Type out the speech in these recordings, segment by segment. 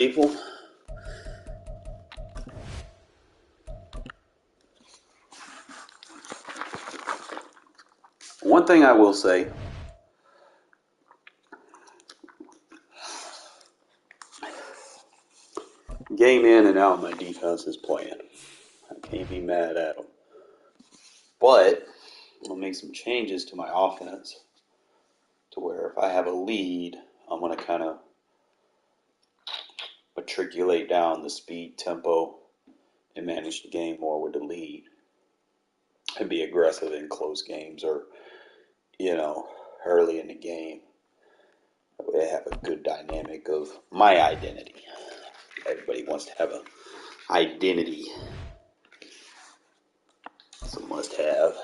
People, one thing I will say, game in and out, my defense is playing. I can't be mad at them. But I'll make some changes to my offense to where if I have a lead, I'm going to kind of matriculate down the speed, tempo, and manage the game more with the lead. And be aggressive in close games or, early in the game. I have a good dynamic of my identity. Everybody wants to have an identity. It's a must-have.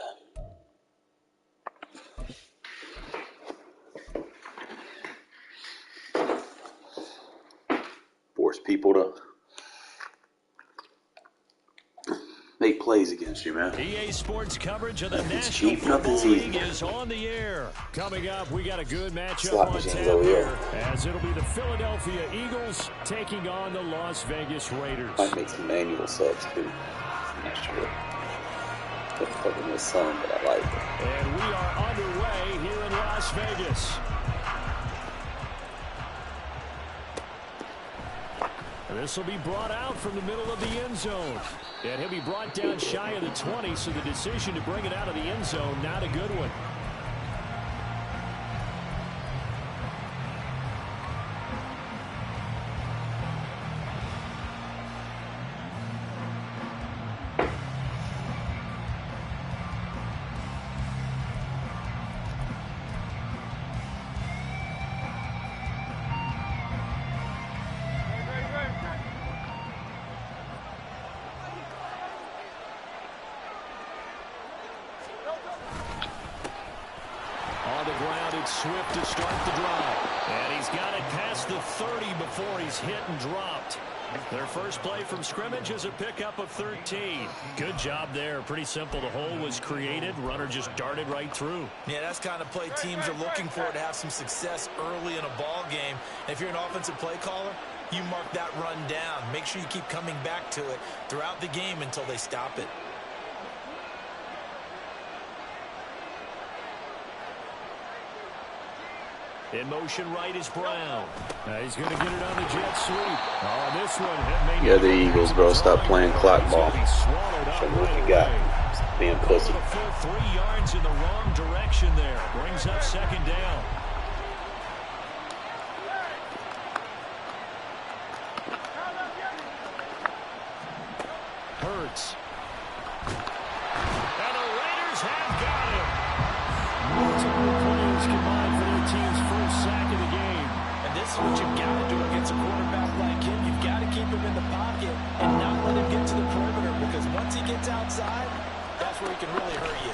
Force people to make plays against you, man. EA Sports coverage of the Nothing's National cheap, Football nothing's League easy. is on the air. Coming up, we got a good matchup Slot on machines tap over here, here. as it'll be the Philadelphia Eagles taking on the Las Vegas Raiders. Might make some manual subs too. I'm not sure. It's fucking my son, but I like it. And we are underway here in Las Vegas. This will be brought out from the middle of the end zone. And he'll be brought down shy of the 20, so the decision to bring it out of the end zone, not a good one. Swift to start the drive. And he's got it past the 30 before he's hit and dropped. Their first play from scrimmage is a pickup of 13. Good job there. Pretty simple. The hole was created. Runner just darted right through. Yeah, that's the kind of play teams are looking for to have some success early in a ball game. If you're an offensive play caller, you mark that run down. Make sure you keep coming back to it throughout the game until they stop it. In motion right is Brown. He's going to get it on the jet sweep. Oh, this one. Yeah, the Eagles, bro. Stop playing clock ball. Show me what you got. Stop being pussy. A full 3 yards in the wrong direction there. Brings up second down. Hurts. And the Raiders have got him. Multiple players combined for their team's first sack of the game. And this is what you've got to do against a quarterback like him. You've got to keep him in the pocket and not let him get to the perimeter, because once he gets outside, that's where he can really hurt you.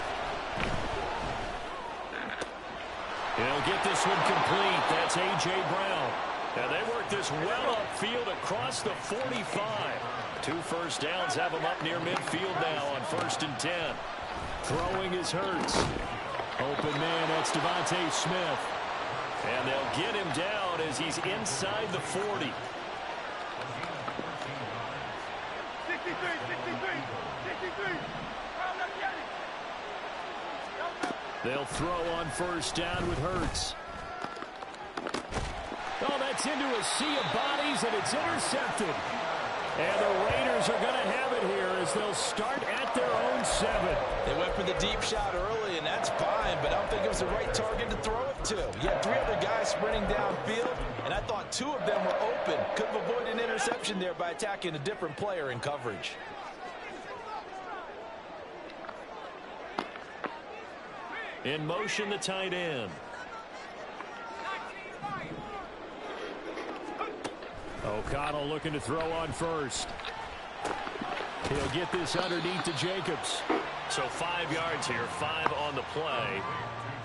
He'll get this one complete. That's A.J. Brown. And they work this well upfield across the 45. 2 first downs have him up near midfield now on 1st and 10. Throwing is Hurts. Open man, that's Devontae Smith. And they'll get him down as he's inside the 40. 63, 63. They'll throw on 1st down with Hurts. Oh, that's into a sea of bodies, and it's intercepted. And the Raiders are going to have it here as they'll start at their own 7. They went for the deep shot early, and that's fine, but I don't think it was the right target to throw it to. You had 3 other guys sprinting downfield, and I thought 2 of them were open. Could have avoided an interception there by attacking a different player in coverage. In motion, the tight end. O'Connell looking to throw on 1st. He'll get this underneath to Jacobs. So 5 yards here, 5 on the play.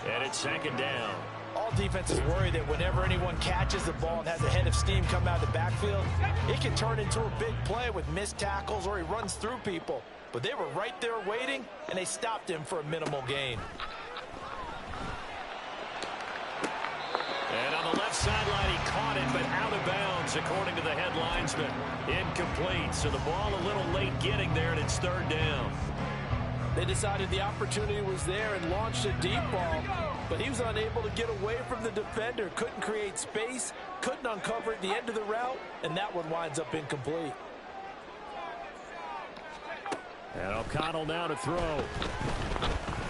And it's 2nd down. All defenses worry that whenever anyone catches the ball and has a head of steam come out of the backfield, it can turn into a big play with missed tackles or he runs through people. But they were right there waiting, and they stopped him for a minimal gain. And on the left sideline, he caught it, but out of bounds, according to the head linesman. Incomplete, so the ball a little late getting there, and it's third down. They decided the opportunity was there and launched a deep ball, but he was unable to get away from the defender, couldn't create space, couldn't uncover at the end of the route, and that one winds up incomplete. And O'Connell now to throw.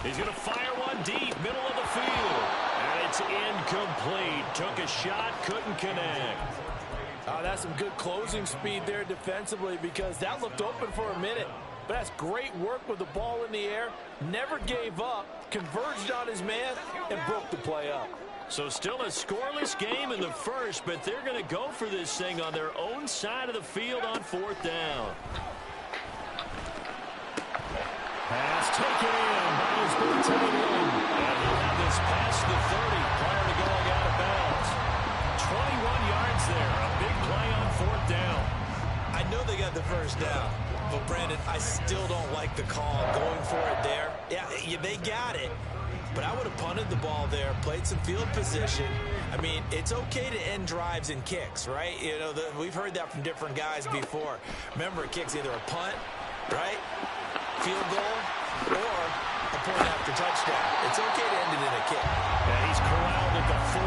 He's going to fire one deep, middle of the field. And it's incomplete. Took a shot, couldn't connect. Oh, that's some good closing speed there defensively, because that looked open for a minute. But that's great work with the ball in the air. Never gave up, converged on his man, and broke the play up. So still a scoreless game in the first, but they're going to go for this thing on their own side of the field on fourth down. Pass taken in by his big tight end. And he'll have this past the 30 prior to going out of bounds. 21 yards there. A big play on fourth down. I know they got the first down, but Brandon, I still don't like the call going for it there. Yeah, they got it, but I would have punted the ball there, played some field position. I mean, it's okay to end drives and kicks, right? You know, we've heard that from different guys before. Remember, a kick's either a punt, right? Field goal, or a point after touchdown. It's okay to end it in a kick. And he's corralled at the 40,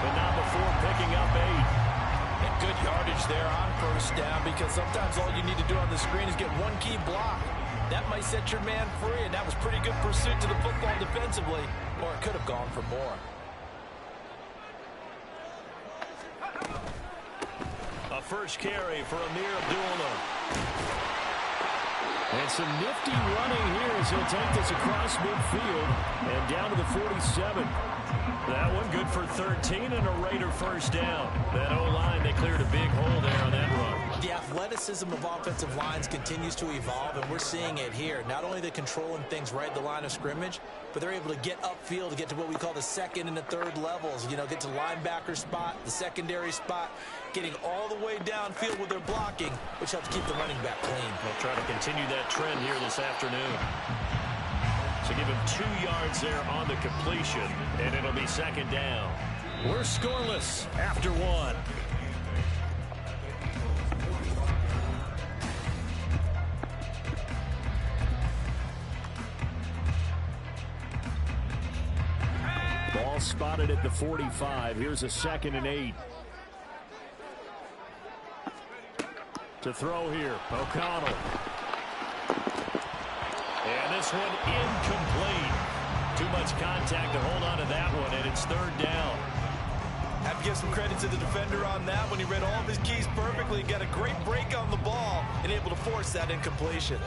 but not before picking up 8. And good yardage there on first down, because sometimes all you need to do on the screen is get one key block. That might set your man free, and that was pretty good pursuit to the football defensively, or it could have gone for more. A first carry for Amir Abdullah. And some nifty running here as he'll take this across midfield and down to the 47. That one good for 13 and a Raider first down. That O-line, they cleared a big hole there on that run. The athleticism of offensive lines continues to evolve, and we're seeing it here. Not only are they controlling things right at the line of scrimmage, but they're able to get upfield to get to what we call the second and the third levels. You know, get to linebacker spot, the secondary spot, getting all the way downfield with their blocking, which helps keep the running back clean. They'll try to continue that trend here this afternoon. So give him 2 yards there on the completion, and it'll be second down. We're scoreless after 1. Ball spotted at the 45. Here's a 2nd and 8. To throw here, O'Connell. And this one incomplete. Too much contact to hold on to that one, and it's third down. Have to give some credit to the defender on that when he read all of his keys perfectly, got a great break on the ball, and able to force that incompletion.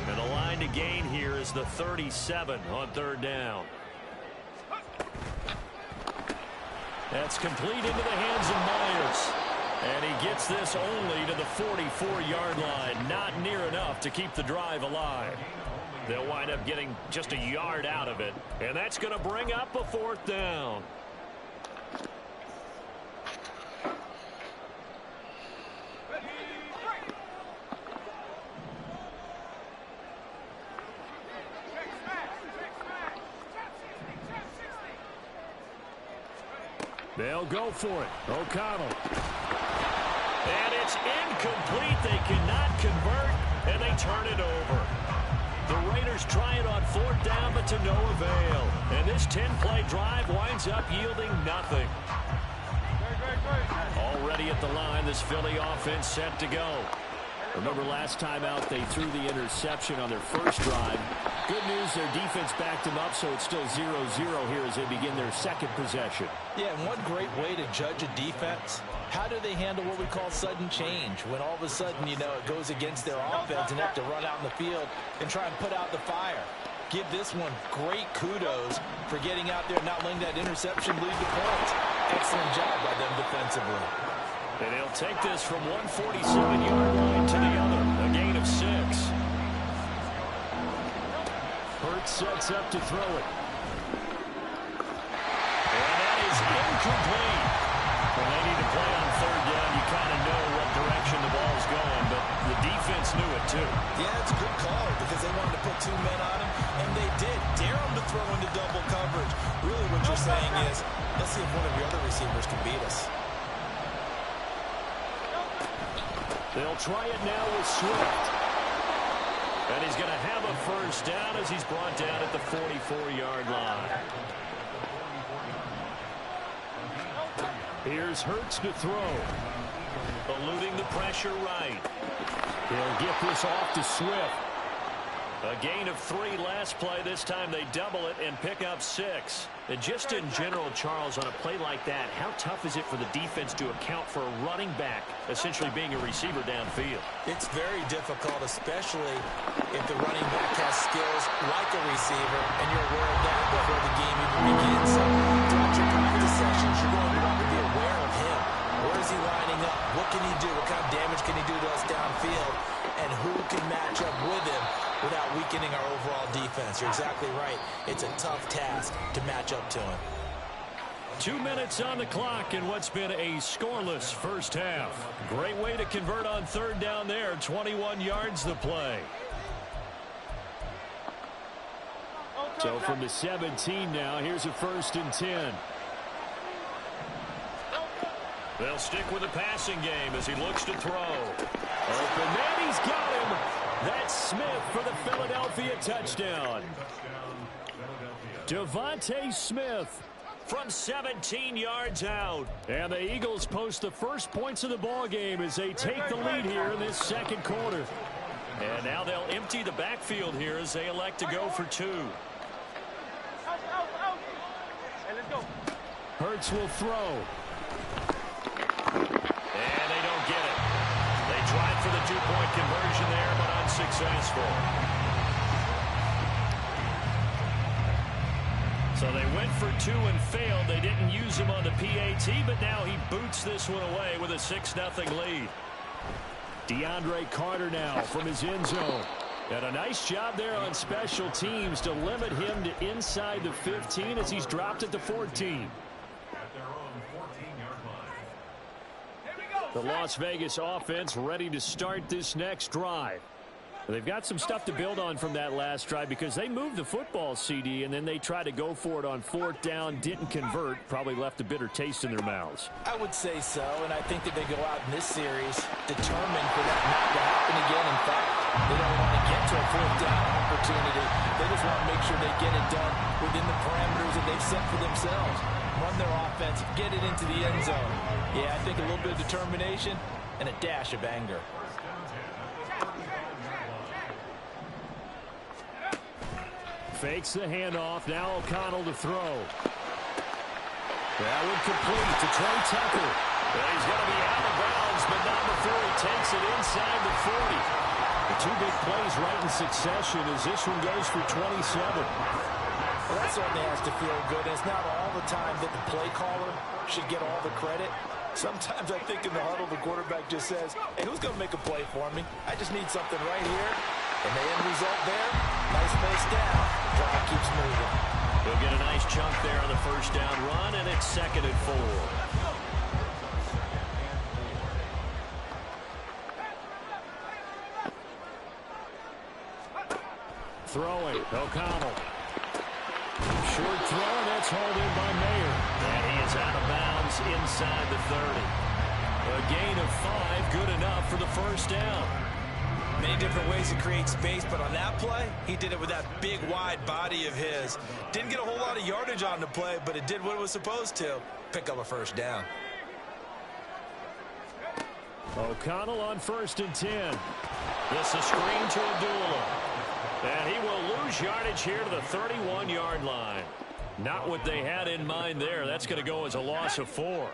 And the line to gain here is the 37 on third down. That's complete into the hands of Myers. And he gets this only to the 44-yard line. Not near enough to keep the drive alive. They'll wind up getting just a yard out of it. And that's going to bring up a fourth down. They'll go for it. O'Connell. And it's incomplete. They cannot convert, and they turn it over. The Raiders try it on fourth down, but to no avail. And this 10-play drive winds up yielding nothing. Already at the line, this Philly offense set to go. Remember last time out, they threw the interception on their first drive. Good news, their defense backed them up, so it's still 0-0 here as they begin their second possession. Yeah, and one great way to judge a defense, how do they handle what we call sudden change? When all of a sudden, you know, it goes against their offense and have to run out in the field and try and put out the fire. Give this one great kudos for getting out there and not letting that interception lead to points. Excellent job by them defensively. And he'll take this from 147-yard line to the other, a gain of 6. Hurts sets up to throw it. And that is incomplete. When they need to play on third down, you kind of know what direction the ball's going, but the defense knew it too. Yeah, it's a good call because they wanted to put 2 men on him, and they did. Dare him to throw into double coverage. Really what you're saying is, let's see if one of your other receivers can beat us. They'll try it now with Swift. And he's going to have a first down as he's brought down at the 44-yard line. Here's Hurts to throw. Eluding the pressure right. He'll get this off to Swift. A gain of 3 last play. This time they double it and pick up 6. And just in general, Charles, on a play like that, how tough is it for the defense to account for a running back essentially being a receiver downfield? It's very difficult, especially if the running back has skills like a receiver, and you're aware of that before the game even begins. So throughout your practice sessions, you're going to want to be aware of him. Where is he lining up? What can he do? What kind of damage can he do to us downfield? And who can match up with him without weakening our overall defense? You're exactly right. It's a tough task to match up to him. 2 minutes on the clock in what's been a scoreless first half. Great way to convert on third down there. 21 yards the play. So from the 17 now, here's a 1st and 10. They'll stick with the passing game as he looks to throw. Open man, he's got him. That's Smith for the Philadelphia touchdown. Devontae Smith from 17 yards out. And the Eagles post the first points of the ball game as they take the lead here in this second quarter. And now they'll empty the backfield here as they elect to go for 2. Hurts will throw. And they don't get it. They tried for the 2-point conversion there, but unsuccessful. So they went for 2 and failed. They didn't use him on the PAT, but now he boots this one away with a 6-0 lead. DeAndre Carter now from his end zone. And a nice job there on special teams to limit him to inside the 15 as he's dropped at the 14. The Las Vegas offense ready to start this next drive. They've got some stuff to build on from that last drive because they moved the football, CD, and then they tried to go for it on 4th down, didn't convert, probably left a bitter taste in their mouths. I would say so, and I think that they go out in this series determined for that not to happen again. In fact, they don't want to get to a 4th down opportunity. They just want to make sure they get it done within the parameters that they've set for themselves. Run their offense, get it into the end zone. Yeah, I think a little bit of determination and a dash of anger. Fakes the handoff. Now O'Connell to throw. That would complete to Trey Tucker. And he's going to be out of bounds, but not before he takes it inside the 40. The 2 big plays right in succession as this one goes for 27. Well, that certainly has to feel good. And it's not all the time that the play caller should get all the credit. Sometimes I think in the huddle, the quarterback just says, hey, who's going to make a play for me? I just need something right here. And the end result there, nice base down. Drive keeps moving. He'll get a nice chunk there on the 1st down run, and it's 2nd and 4. Throwing, O'Connell. Short throw, and that's hauled in by Mayer. And he is out of bounds inside the 30. A gain of 5, good enough for the 1st down. Many different ways to create space, but on that play, he did it with that big, wide body of his. Didn't get a whole lot of yardage on the play, but it did what it was supposed to. Pick up a 1st down. O'Connell on 1st and 10. This a screen to Abdullah. And he will lose yardage here to the 31-yard line. Not what they had in mind there. That's going to go as a loss of 4.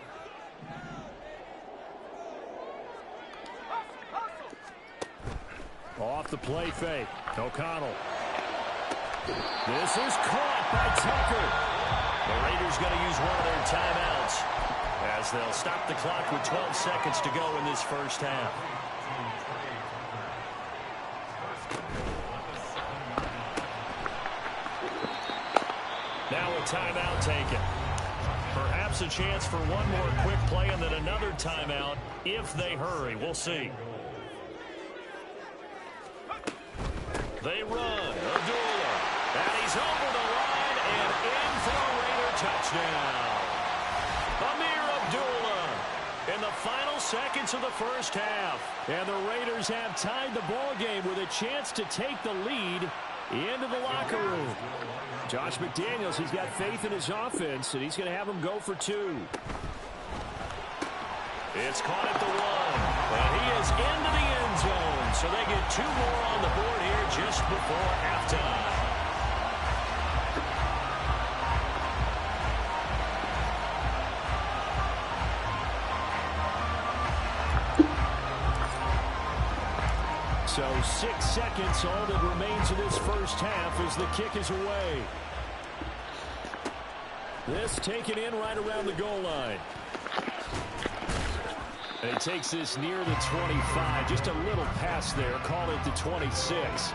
Off the play fake. O'Connell. This is caught by Tucker. The Raiders going to use one of their timeouts as they'll stop the clock with 12 seconds to go in this 1st half. Now a timeout taken. Perhaps perhaps a chance for one more quick play and then another timeout if they hurry. We'll see. They run. Abdullah. And he's over the line and in for a Raider touchdown. Amir Abdullah in the final seconds of the first half. And the Raiders have tied the ball game with a chance to take the lead into the locker room. Josh McDaniels, he's got faith in his offense, and he's going to have them go for two. It's caught at the one. And he is into the end zone. So they get two more on the board here just before halftime. So 6 seconds, all that remains of this first half as the kick is away. This taken in right around the goal line. And he takes this near the 25. Just a little pass there. Call it the 26.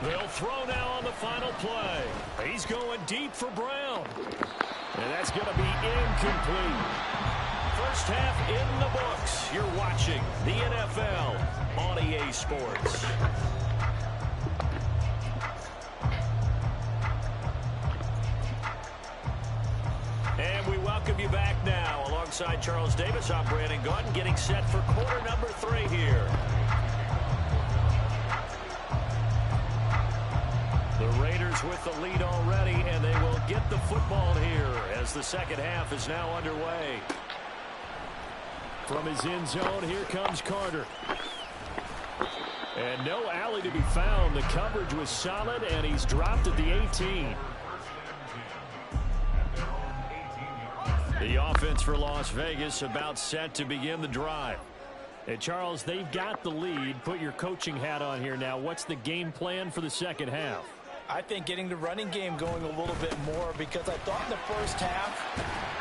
They'll throw now on the final play. He's going deep for Brown. And that's going to be incomplete. First half in the books. You're watching the NFL on EA Sports. And we welcome you back now. Alongside Charles Davis, I'm Brandon Gaudin, getting set for quarter number 3 here. The Raiders with the lead already, and they will get the football here as the second half is now underway. From his end zone, here comes Carter. And no alley to be found. The coverage was solid, and he's dropped at the 18. The offense for Las Vegas about set to begin the drive. And Charles, they've got the lead. Put your coaching hat on here now. What's the game plan for the second half? I think getting the running game going a little bit more, because I thought in the first half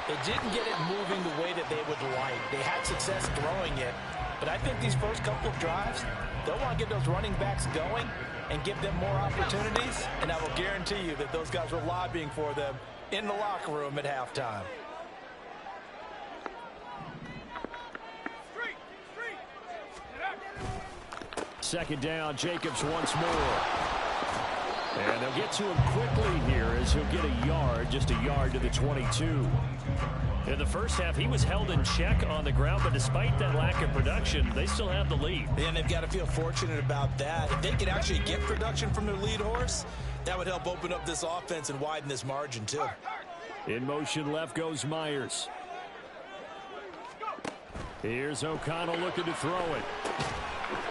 they didn't get it moving the way that they would like. They had success throwing it, but I think these first couple of drives, they'll want to get those running backs going and give them more opportunities, and I will guarantee you that those guys were lobbying for them in the locker room at halftime. Second down, Jacobs once more. And they'll get to him quickly here as he'll get a yard, just a yard to the 22. In the first half, he was held in check on the ground, but despite that lack of production, they still have the lead. And they've got to feel fortunate about that. If they could actually get production from their lead horse, that would help open up this offense and widen this margin, too. In motion left goes Myers. Here's O'Connell looking to throw it.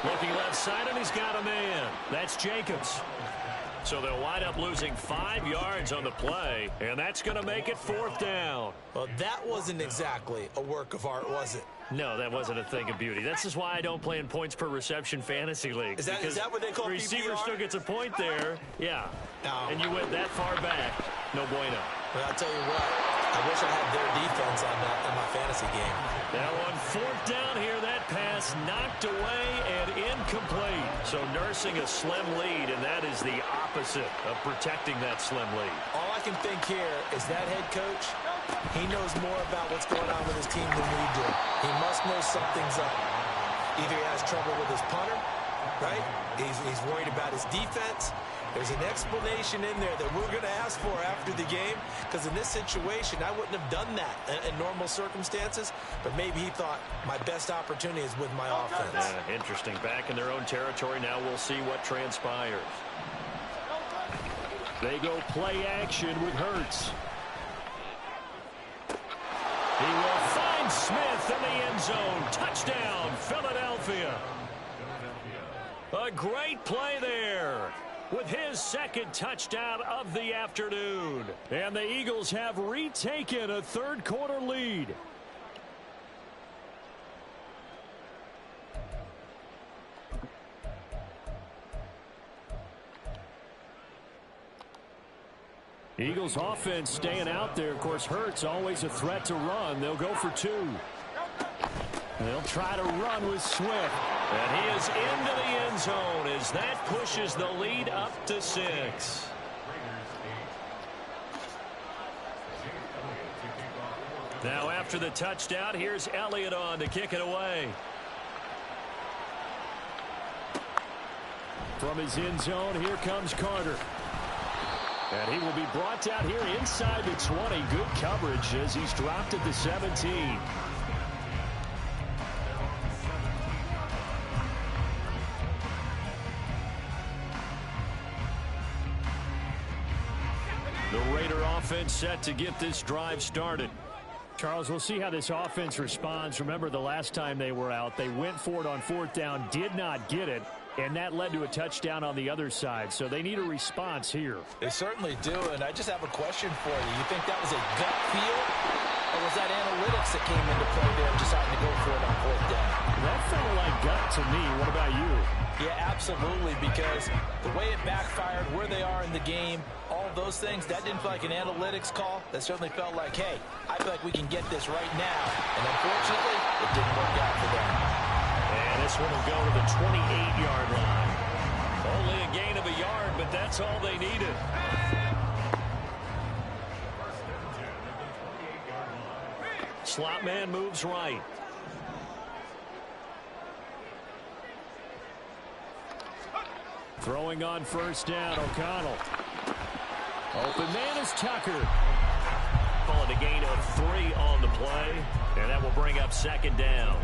Looking left side, and he's got a man. That's Jacobs. So they'll wind up losing 5 yards on the play, and that's going to make it 4th down. Well, that wasn't exactly a work of art, was it? No, that wasn't a thing of beauty. This is why I don't play in points per reception fantasy leagues. Is that what they call the receiver PPR? still gets a point there. Yeah. No. And you went that far back. No bueno. Well, I'll tell you what. I wish I had their defense on that in my fantasy game. Now on 4th down here, that pass knocked away and incomplete. So nursing a slim lead, and that is the opposite of protecting that slim lead. All I can think here is that head coach, he knows more about what's going on with his team than we do. He must know something's up. Either he has trouble with his punter, right? He's worried about his defense. There's an explanation in there that we're going to ask for after the game, because in this situation, I wouldn't have done that in normal circumstances, but maybe he thought my best opportunity is with my offense. Interesting. Back in their own territory. Now we'll see what transpires. They go play action with Hurts. He will find Smith in the end zone. Touchdown, Philadelphia. A great play there with his second touchdown of the afternoon. And the Eagles have retaken a third quarter lead. Eagles offense staying out there. Of course, Hurts always a threat to run. They'll go for 2. They'll try to run with Swift. And he is into the end zone as that pushes the lead up to 6. Now after the touchdown, here's Elliott on to kick it away. From his end zone, here comes Carter. And he will be brought down here inside the 20. Good coverage as he's dropped at the 17. The Raider offense set to get this drive started. Charles, we'll see how this offense responds. Remember the last time they were out, they went for it on 4th down, did not get it, and that led to a touchdown on the other side. So they need a response here. They certainly do, and I just have a question for you. You think that was a gut feel, or was that analytics that came into play there deciding to go for it on 4th down? That felt like gut to me. What about you? Yeah, absolutely, because the way it backfired, where they are in the game, all those things, that didn't feel like an analytics call. That certainly felt like, hey, I feel like we can get this right now. And unfortunately, it didn't work out for them. And this one will go to the 28-yard line. Only a gain of a yard, but that's all they needed. Slot man moves right. Throwing on 1st down, O'Connell. Open man is Tucker. Calling a gain of 3 on the play, and that will bring up 2nd down.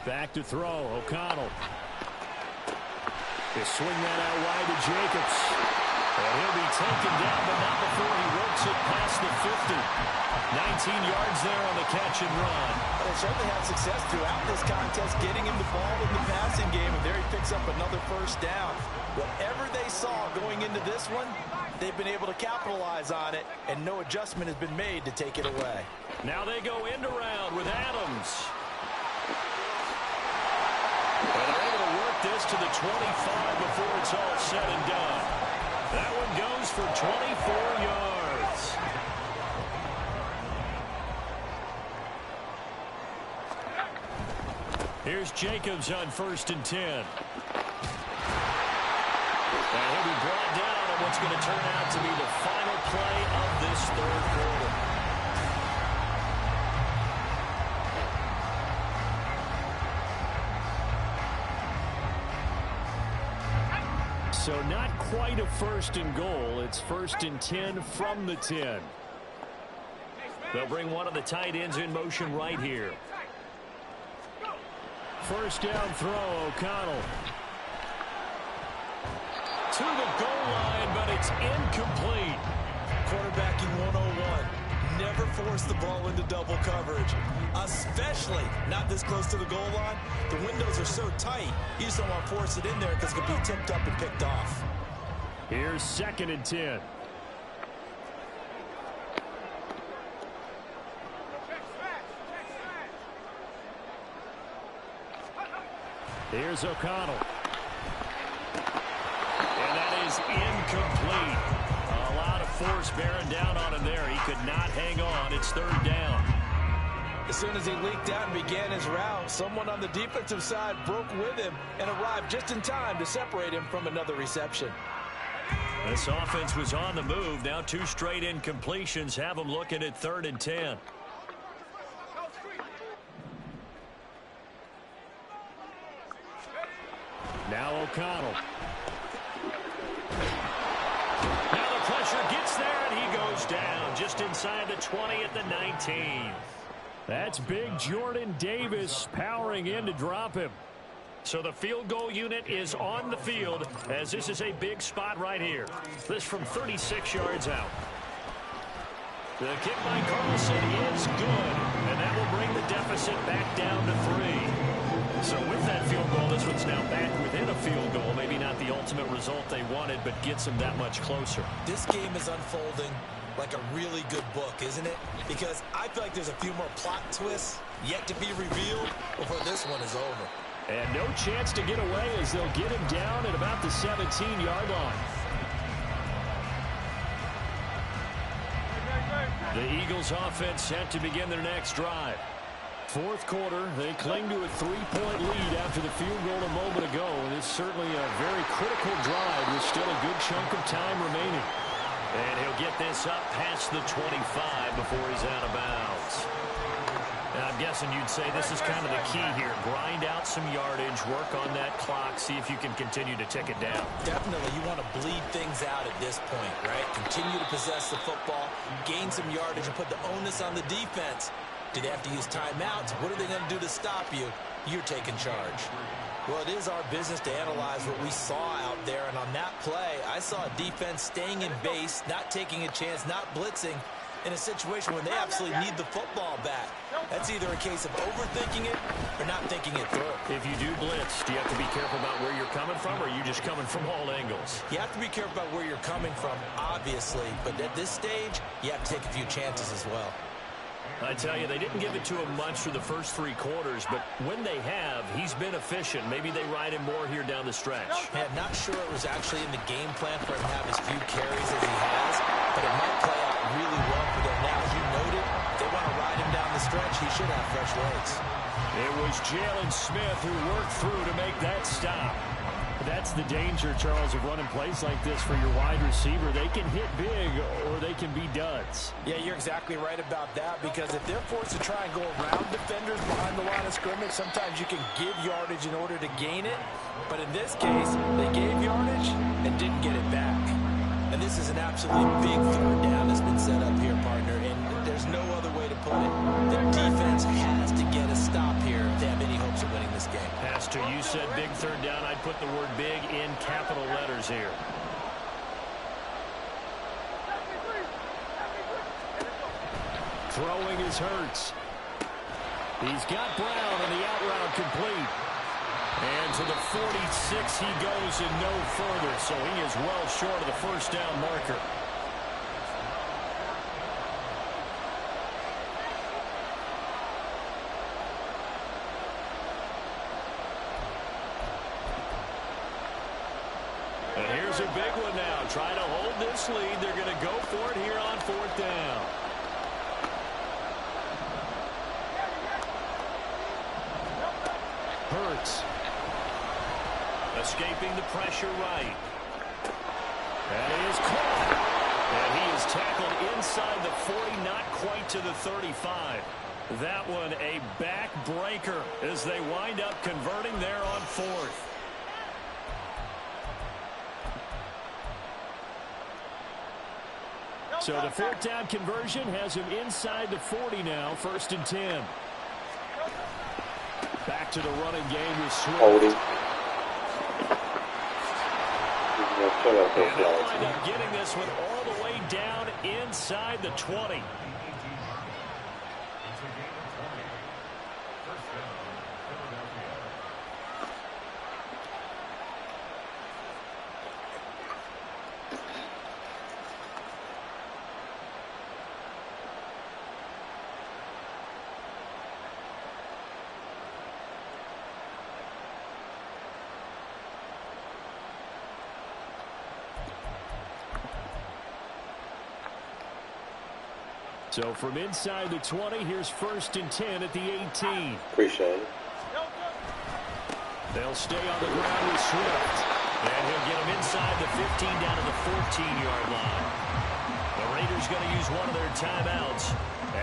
Back to throw, O'Connell. They swing that out wide to Jacobs. And he'll be taken down, but not before he works it past the 50. 19 yards there on the catch and run. They certainly had success throughout this contest, getting him the ball in the passing game, and there he picks up another 1st down. Whatever they saw going into this one, they've been able to capitalize on it, and no adjustment has been made to take it away. Now they go end around with Adams. And they're able to work this to the 25 before it's all said and done. That one goes for 24 yards. Here's Jacobs on 1st and 10. And he'll be brought down on what's going to turn out to be the final play of this 3rd quarter. So not quite a 1st and goal. It's 1st and 10 from the 10. They'll bring one of the tight ends in motion right here. 1st down throw, O'Connell. To the goal line, but it's incomplete. Quarterbacking 101. Never force the ball into double coverage, especially not this close to the goal line. The windows are so tight, you just don't want to force it in there because it could be tipped up and picked off. Here's 2nd and 10. Here's O'Connell. And that is incomplete. A lot of force bearing down on him there. He could not hang on. It's 3rd down. As soon as he leaked out and began his route, someone on the defensive side broke with him and arrived just in time to separate him from another reception. This offense was on the move. Now 2 straight incompletions have them looking at 3rd and 10. Now O'Connell. Now the pressure gets there, and he goes down just inside the 20 at the 19. That's big Jordan Davis powering in to drop him. So the field goal unit is on the field as this is a big spot right here. This from 36 yards out. The kick by Carlson is good, and that will bring the deficit back down to 3. So with that field goal, this one's now back within a field goal. Maybe not the ultimate result they wanted, but gets them that much closer. This game is unfolding like a really good book, isn't it? Because I feel like there's a few more plot twists yet to be revealed before this one is over. And no chance to get away as they'll get him down at about the 17-yard line. The Eagles offense set to begin their next drive. Fourth quarter, they cling to a 3-point lead after the field goal a moment ago. And it's certainly a very critical drive with still a good chunk of time remaining. And he'll get this up past the 25 before he's out of bounds. Now, I'm guessing you'd say this is kind of the key here. Grind out some yardage, work on that clock, see if you can continue to tick it down. Definitely, you want to bleed things out at this point, right? Continue to possess the football, gain some yardage, and put the onus on the defense. Do they have to use timeouts? What are they going to do to stop you? You're taking charge. Well, it is our business to analyze what we saw out there, and on that play, I saw a defense staying in base, not taking a chance, not blitzing, in a situation where they absolutely need the football back. That's either a case of overthinking it or not thinking it through. If you do blitz, do you have to be careful about where you're coming from, or are you just coming from all angles? You have to be careful about where you're coming from, obviously, but at this stage, you have to take a few chances as well. I tell you, they didn't give it to him much for the first 3 quarters, but when they have, he's been efficient. Maybe they ride him more here down the stretch. Yeah, not sure it was actually in the game plan for him to have as few carries as he has, but it might play out really well for them now. As you noted, if they want to ride him down the stretch, he should have fresh legs. It was Jalen Smith who worked through to make that stop. That's the danger, Charles, of running plays like this for your wide receiver. They can hit big or they can be duds. Yeah, you're exactly right about that, because if they're forced to try and go around defenders behind the line of scrimmage, sometimes you can give yardage in order to gain it. But in this case, they gave yardage and didn't get it back. And this is an absolutely big third down that's been set up here, partner, and there's no other way to put it. The defense has to get a stop here if they have any hopes of winning this game. Pastor, you said big third down. I'd put the word big in capital letters here. Throwing is Hurts. He's got Brown on the out route complete. And to the 46 he goes and no further, so he is well short of the first down marker. And here's a big one now. Trying to hold this lead. They're going to go for it here on 4th down. Hurts. Escaping the pressure right. And he is caught. And he is tackled inside the 40, not quite to the 35. That one a backbreaker as they wind up converting there on 4th. So the 4th down conversion has him inside the 40 now, 1st and 10. Back to the running game with Swift. And they'll wind up getting this one all the way down inside the 20. So from inside the 20, here's 1st and 10 at the 18. Appreciate it. They'll stay on the ground with Swift. And he'll get him inside the 15 down to the 14-yard line. The Raiders going to use one of their timeouts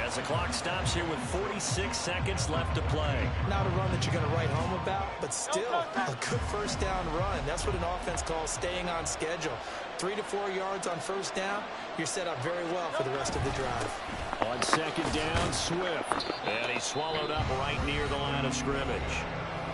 as the clock stops here with 46 seconds left to play. Not a run that you're going to write home about, but still a good first down run. That's what an offense calls staying on schedule. 3 to 4 yards on first down, you're set up very well for the rest of the drive. On 2nd down, Swift. And he's swallowed up right near the line of scrimmage.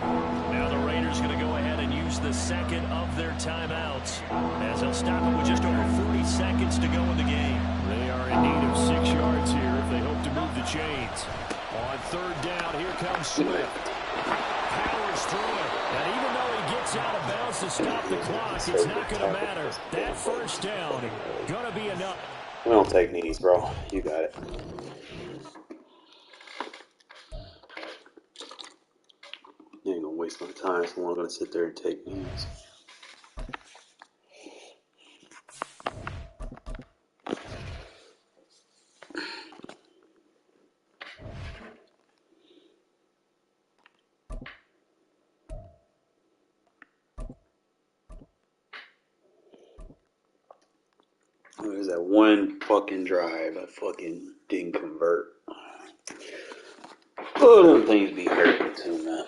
Now the Raiders going to go ahead and use the second of their timeouts as they'll stop it with just over 40 seconds to go in the game. They are in need of 6 yards here if they hope to move the chains. On 3rd down, here comes Swift. Powers through it. And even though he gets out of bounds to stop the clock, it's not going to matter. That first down going to be enough. We don't take knees, bro. You got it. You ain't gonna waste my time, so I'm gonna sit there and take knees. There's that one fucking drive I fucking didn't convert. Oh, them things be hurting too, man.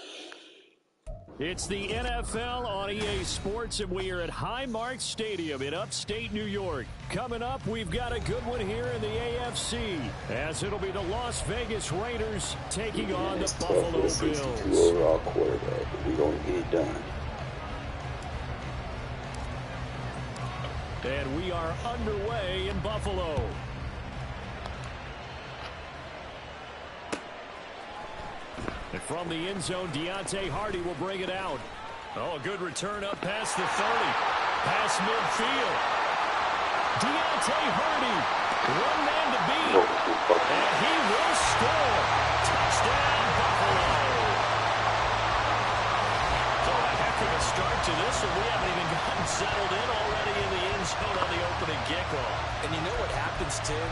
It's the NFL on EA Sports, and we are at Highmark Stadium in upstate New York. Coming up, we've got a good one here in the AFC, as it'll be the Las Vegas Raiders taking on the Buffalo Bills. 62 overall quarterback, but we gonna get it done. And we are underway in Buffalo. And from the end zone, Deontay Hardy will bring it out. Oh, a good return up past the 30. Past midfield. Deontay Hardy, one man to beat. And he will score. Touchdown, Buffalo. So a heck of a start to this one. We haven't even gotten settled in already in the end zone on the opening kickoff. And you know what happens, Tim?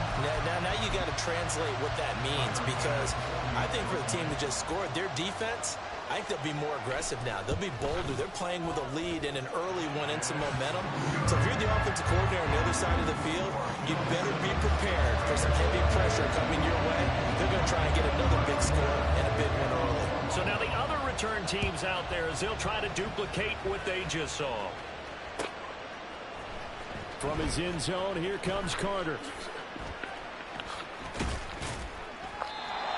Now you got to translate what that means, because I think for the team that just scored, their defense, I think they'll be more aggressive now. They'll be bolder. They're playing with a lead and an early one and some momentum. So if you're the offensive coordinator on the other side of the field, you better be prepared for some heavy pressure coming your way. They're going to try and get another big score and a big one early. So now the other return teams out there, as they'll try to duplicate what they just saw. From his end zone, here comes Carter.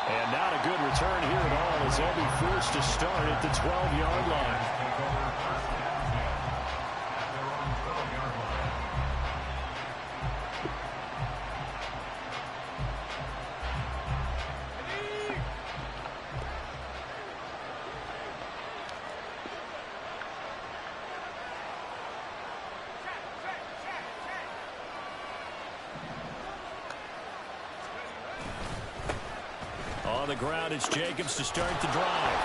And not a good return here at all, as they'll be forced to start at the 12-yard line. On the ground, it's Jacobs to start the drive.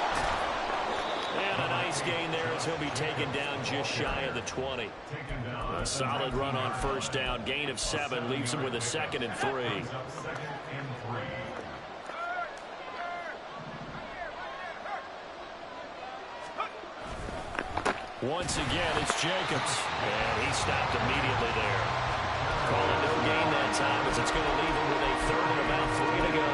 And a nice gain there as he'll be taken down just shy of the 20. A solid run on first down. Gain of 7 leaves him with a 2nd and 3. Once again, it's Jacobs. And he stopped immediately there. Calling no gain that time, as it's going to leave him with a 3rd and about 3 to go.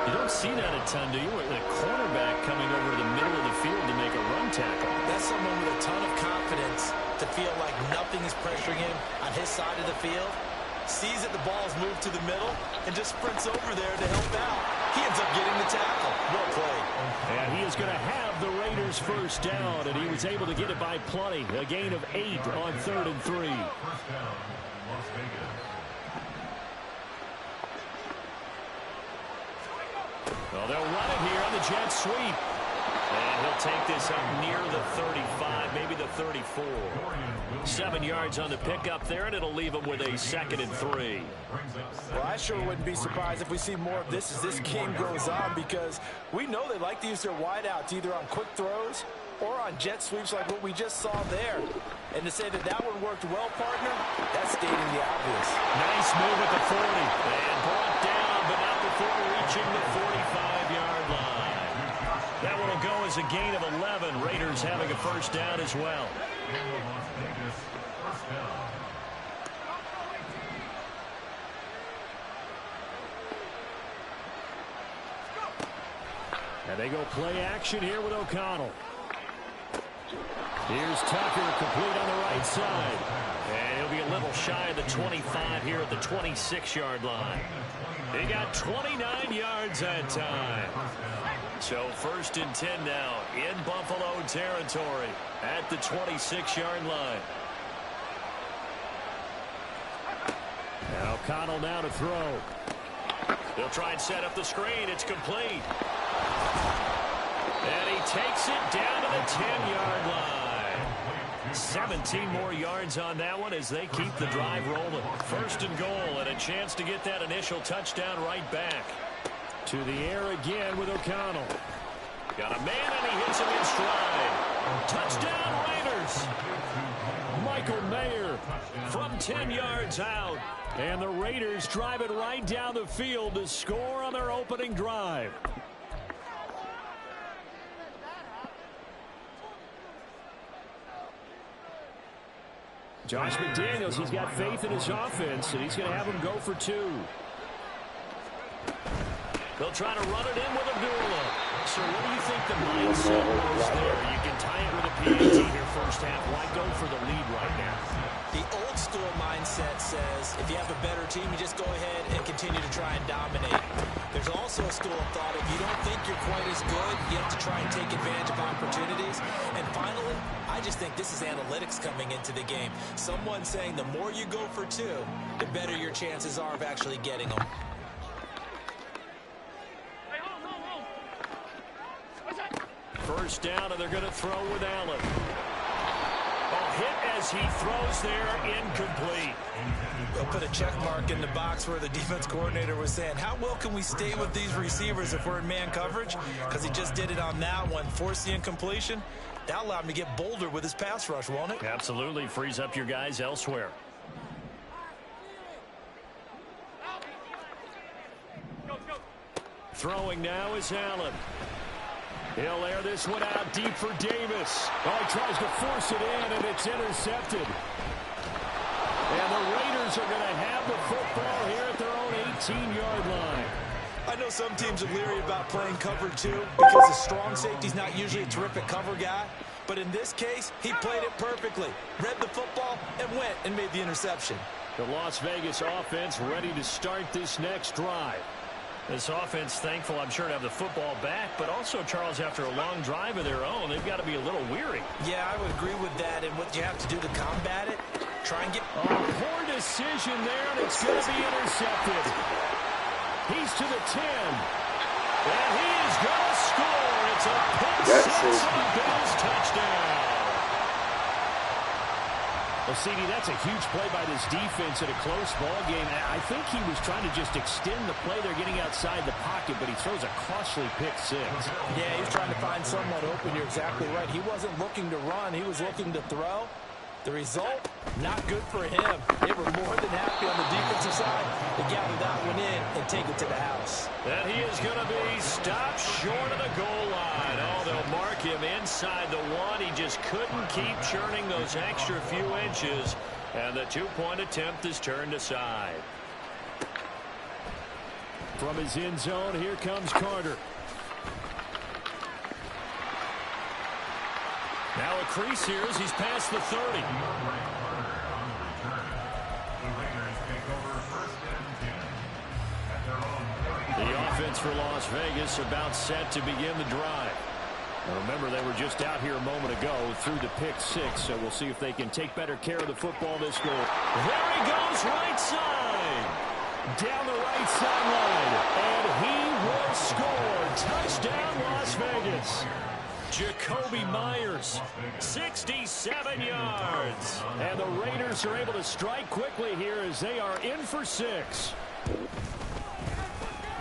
You don't see that a ton, do you? With a cornerback coming over to the middle of the field to make a run tackle. That's someone with a ton of confidence to feel like nothing is pressuring him on his side of the field. Sees that the ball's moved to the middle and just sprints over there to help out. He ends up getting the tackle. Well played. And he is going to have the Raiders first down, and he was able to get it by plenty. A gain of 8 on 3rd and 3. Well, they'll run it here on the jet sweep. And he'll take this up near the 35, maybe the 34. 7 yards on the pickup there, and it'll leave him with a 2nd and 3. Well, I sure wouldn't be surprised if we see more of this as this game goes on, because we know they like to use their wideouts either on quick throws or on jet sweeps like what we just saw there. And to say that that one worked well, partner, that's stating the obvious. Nice move at the 40. And brought down, but not before reaching the 45-yard line. That one will go as a gain of 11. Raiders having a first down as well. And they go play action here with O'Connell. Here's Tucker, complete on the right side. And he'll be a little shy of the 25 here at the 26-yard line. They got 29 yards that time. So 1st and 10 now in Buffalo territory at the 26-yard line. And O'Connell now to throw. They'll try and set up the screen. It's complete. And he takes it down to the 10-yard line. 17 more yards on that one as they keep the drive rolling. First and goal, and a chance to get that initial touchdown right back. To the air again with O'Connell. Got a man, and he hits him in stride. Touchdown, Raiders! Michael Mayer from 10 yards out. And the Raiders drive it right down the field to score on their opening drive. Josh McDaniels, he's got faith in his offense, and he's going to have them go for 2. They'll try to run it in with Abdullah. So what do you think the mindset was there? You can tie it with a PAT here first half. Why go for the lead right now? The old school mindset says if you have a better team, you just go ahead and continue to try and dominate. There's also a school of thought if you don't think you're quite as good, you have to try and take advantage of opportunities. And finally, I just think this is analytics coming into the game. Someone saying the more you go for 2, the better your chances are of actually getting them. First down, and they're going to throw with Allen. A hit as he throws there, incomplete. They'll put a check mark in the box where the defense coordinator was saying, how well can we stay with these receivers if we're in man coverage? Because he just did it on that one, forced the incompletion. That allowed him to get bolder with his pass rush, won't it? Absolutely, frees up your guys elsewhere. Throwing now is Allen. He'll air this one out deep for Davis. Oh, he tries to force it in, and it's intercepted. And the Raiders are going to have the football here at their own 18-yard line. I know some teams are leery about playing cover 2 because a strong safety's not usually a terrific cover guy. But in this case, he played it perfectly. Read the football and went and made the interception. The Las Vegas offense ready to start this next drive. This offense thankful, I'm sure, to have the football back, but also, Charles, after a long drive of their own, they've got to be a little weary. Yeah, I would agree with that, and what you have to do to combat it, try and get... Oh, poor decision there, and it's going to be intercepted. He's to the 10, and he is going to score. It's a pick six and a Bills touchdown. Well, CD, that's a huge play by this defense in a close ball game. I think he was trying to just extend the play. They're getting outside the pocket, but he throws a costly pick 6. Yeah, he was trying to find someone open. You're exactly right. He wasn't looking to run. He was looking to throw. The result, not good for him. They were more than happy on the defensive side to gather that one in and take it to the house. And he is going to be stopped short of the goal line. Oh, they'll mark him inside the 1. He just couldn't keep churning those extra few inches. And the 2-point attempt is turned aside. From his end zone, here comes Carter. Now a crease here as he's past the 30. The offense for Las Vegas about set to begin the drive. Now remember, they were just out here a moment ago through the pick 6, so we'll see if they can take better care of the football this goal. There he goes, right side. Down the right sideline, and he will score. Touchdown, Las Vegas. Jacoby Myers, 67 yards. And the Raiders are able to strike quickly here as they are in for 6.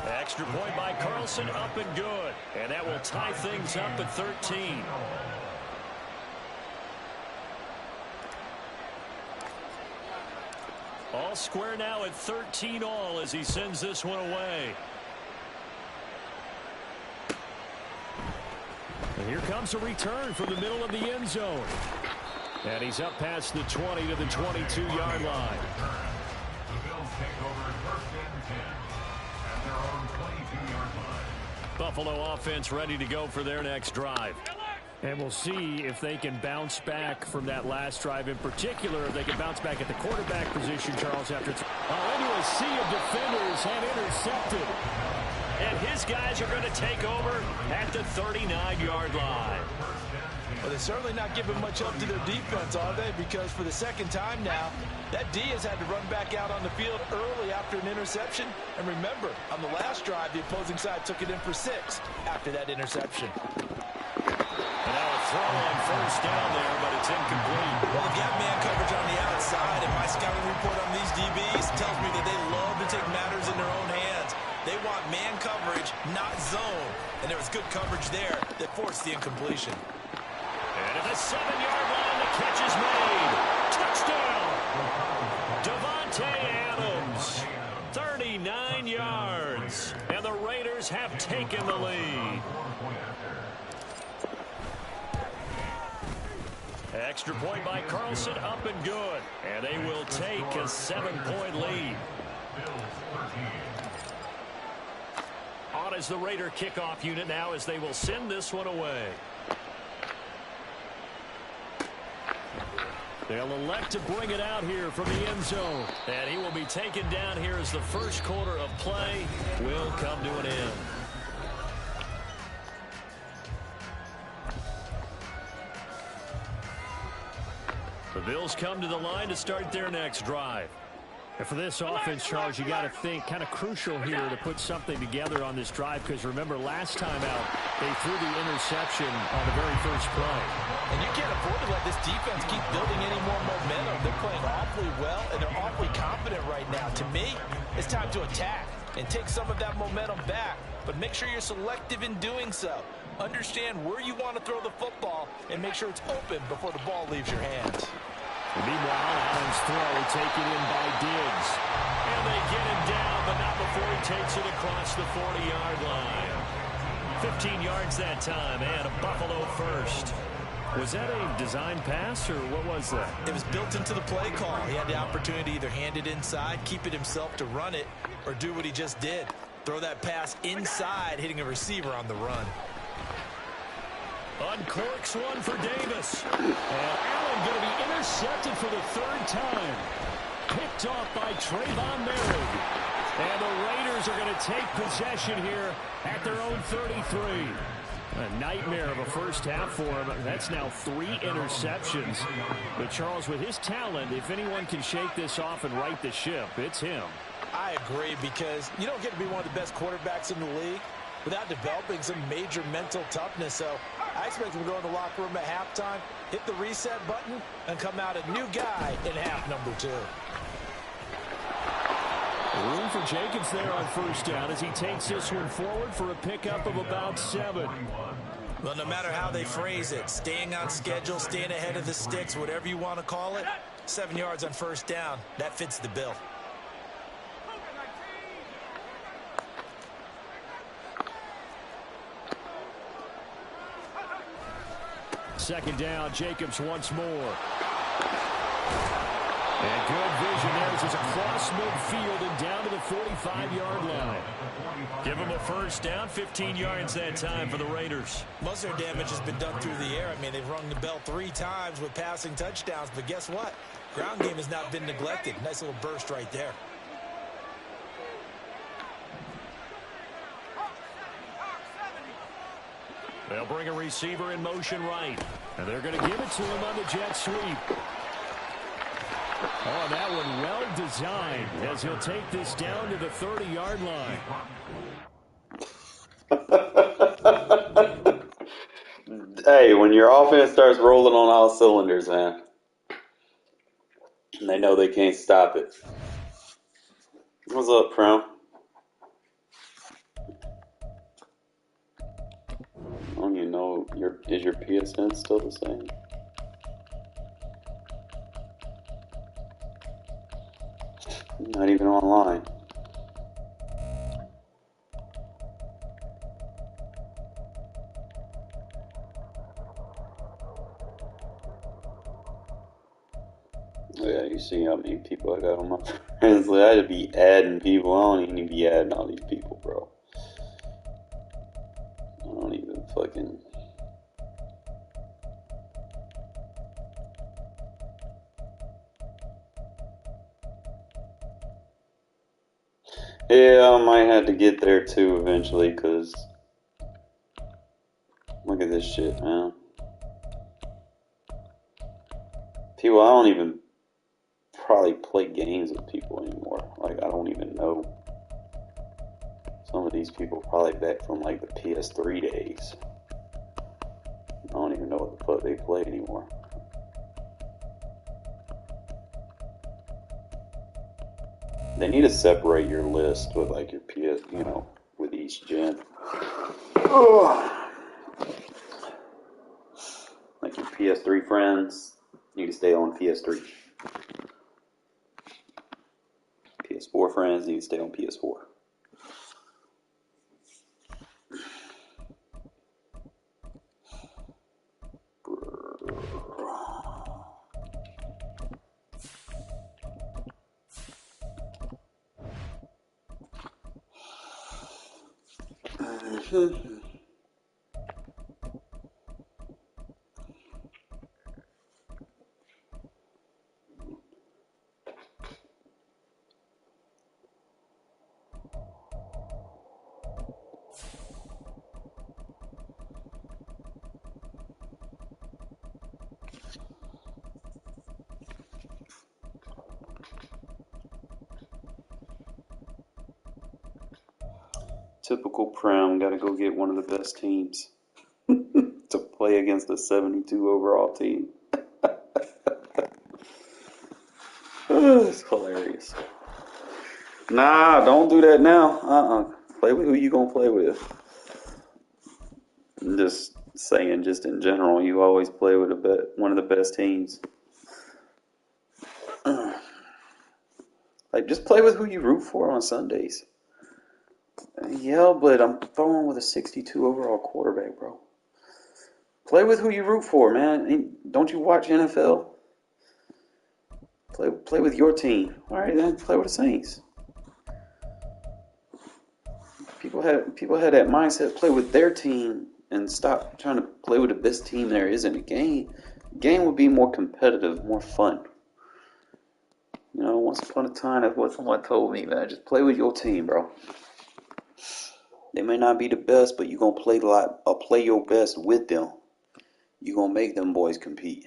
Extra point by Carlson, up and good. And that will tie things up at 13. All square now at 13 all as he sends this one away. And here comes a return from the middle of the end zone. And he's up past the 20 to the 22-yard line. The Bills take over first and 10 at their own 22-yard line. Buffalo offense ready to go for their next drive. And we'll see if they can bounce back from that last drive in particular. If they can bounce back at the quarterback position, Charles, after it's into a sea of defenders and intercepted. And his guys are going to take over at the 39-yard line. Well, they're certainly not giving much up to their defense, are they? Because for the second time now, that D has had to run back out on the field early after an interception. And remember, on the last drive, the opposing side took it in for 6 after that interception. And now a throw on first down there, but it's incomplete. Well, the gap man coverage on the outside, and my scouting report on these DBs tells me that they love to take matters in their own hands. They want man coverage, not zone. And there was good coverage there that forced the incompletion. And at the 7-yard line, the catch is made. Touchdown! Devontae Adams, 39 yards. And the Raiders have taken the lead. Extra point by Carlson, up and good. And they will take a 7-point lead. On is the Raider kickoff unit now as they will send this one away. They'll elect to bring it out here from the end zone. And he will be taken down here as the first quarter of play will come to an end. The Bills come to the line to start their next drive. And for this offense, Charles, you got to think kind of crucial here to put something together on this drive, because remember last time out they threw the interception on the very first play. And you can't afford to let this defense keep building any more momentum. They're playing awfully well, and they're awfully confident right now. To me, it's time to attack and take some of that momentum back, but make sure you're selective in doing so. Understand where you want to throw the football and make sure it's open before the ball leaves your hands. And meanwhile, Allen's throw taken in by Diggs. And they get him down, but not before he takes it across the 40-yard line. 15 yards that time, and a Buffalo first. Was that a design pass, or what was that? It was built into the play call. He had the opportunity to either hand it inside, keep it himself to run it, or do what he just did. Throw that pass inside, hitting a receiver on the run. Uncorks one for Davis. And Allen going to be intercepted for the third time. Picked off by Trayvon Merritt. And the Raiders are going to take possession here at their own 33. A nightmare of a first half for him. That's now 3 interceptions. But Charles, with his talent, if anyone can shake this off and right the ship, it's him. I agree, because you don't get to be one of the best quarterbacks in the league without developing some major mental toughness. So I expect him to go in the locker room at halftime, hit the reset button, and come out a new guy in half number 2. Room for Jacobs there on first down as he takes this one forward for a pickup of about 7. Well, no matter how they phrase it, staying on schedule, staying ahead of the sticks, whatever you want to call it, 7 yards on first down, that fits the bill. Second down, Jacobs once more. And good vision there as it's across midfield and down to the 45-yard line. Give him a first down, 15 yards that time for the Raiders. Most of their damage has been done through the air. I mean, they've rung the bell 3 times with passing touchdowns, but guess what? Ground game has not been neglected. Nice little burst right there. They'll bring a receiver in motion right. And they're going to give it to him on the jet sweep. Oh, that one well designed as he'll take this down to the 30-yard line. Hey, when your offense starts rolling on all cylinders, man, and they know they can't stop it. What's up, Crown? I don't even know, is your PSN still the same? Not even online. Oh yeah, you see how many people I got on my friends list. I had to be adding people. I don't even be adding all these people, bro. I don't even fucking... Yeah, I might have to get there too eventually, because look at this shit, man. People, I don't even probably play games with people anymore. Like, I don't even know. Some of these people probably back from like the PS3 days. I don't even know what the fuck they play anymore. They need to separate your list with like your PS, you know, with each gen. Like your PS3 friends need to stay on PS3. PS4 friends need to stay on PS4. Typical Prem, gotta go get one of the best teams to play against a 72 overall team. It's hilarious. Nah, don't do that now. Play with who you gonna play with. I'm just saying, just in general, you always play with one of the best teams. Like, just play with who you root for on Sundays. Yeah, but I'm throwing with a 62 overall quarterback, bro. Play with who you root for, man. Don't you watch NFL? Play with your team. All right, then play with the Saints. People had that mindset. Play with their team and stop trying to play with the best team there is in the game. The game would be more competitive, more fun. You know, once upon a time, that's what someone told me, man. Just play with your team, bro. They may not be the best, but you're going to play your best with them. You're going to make them boys compete.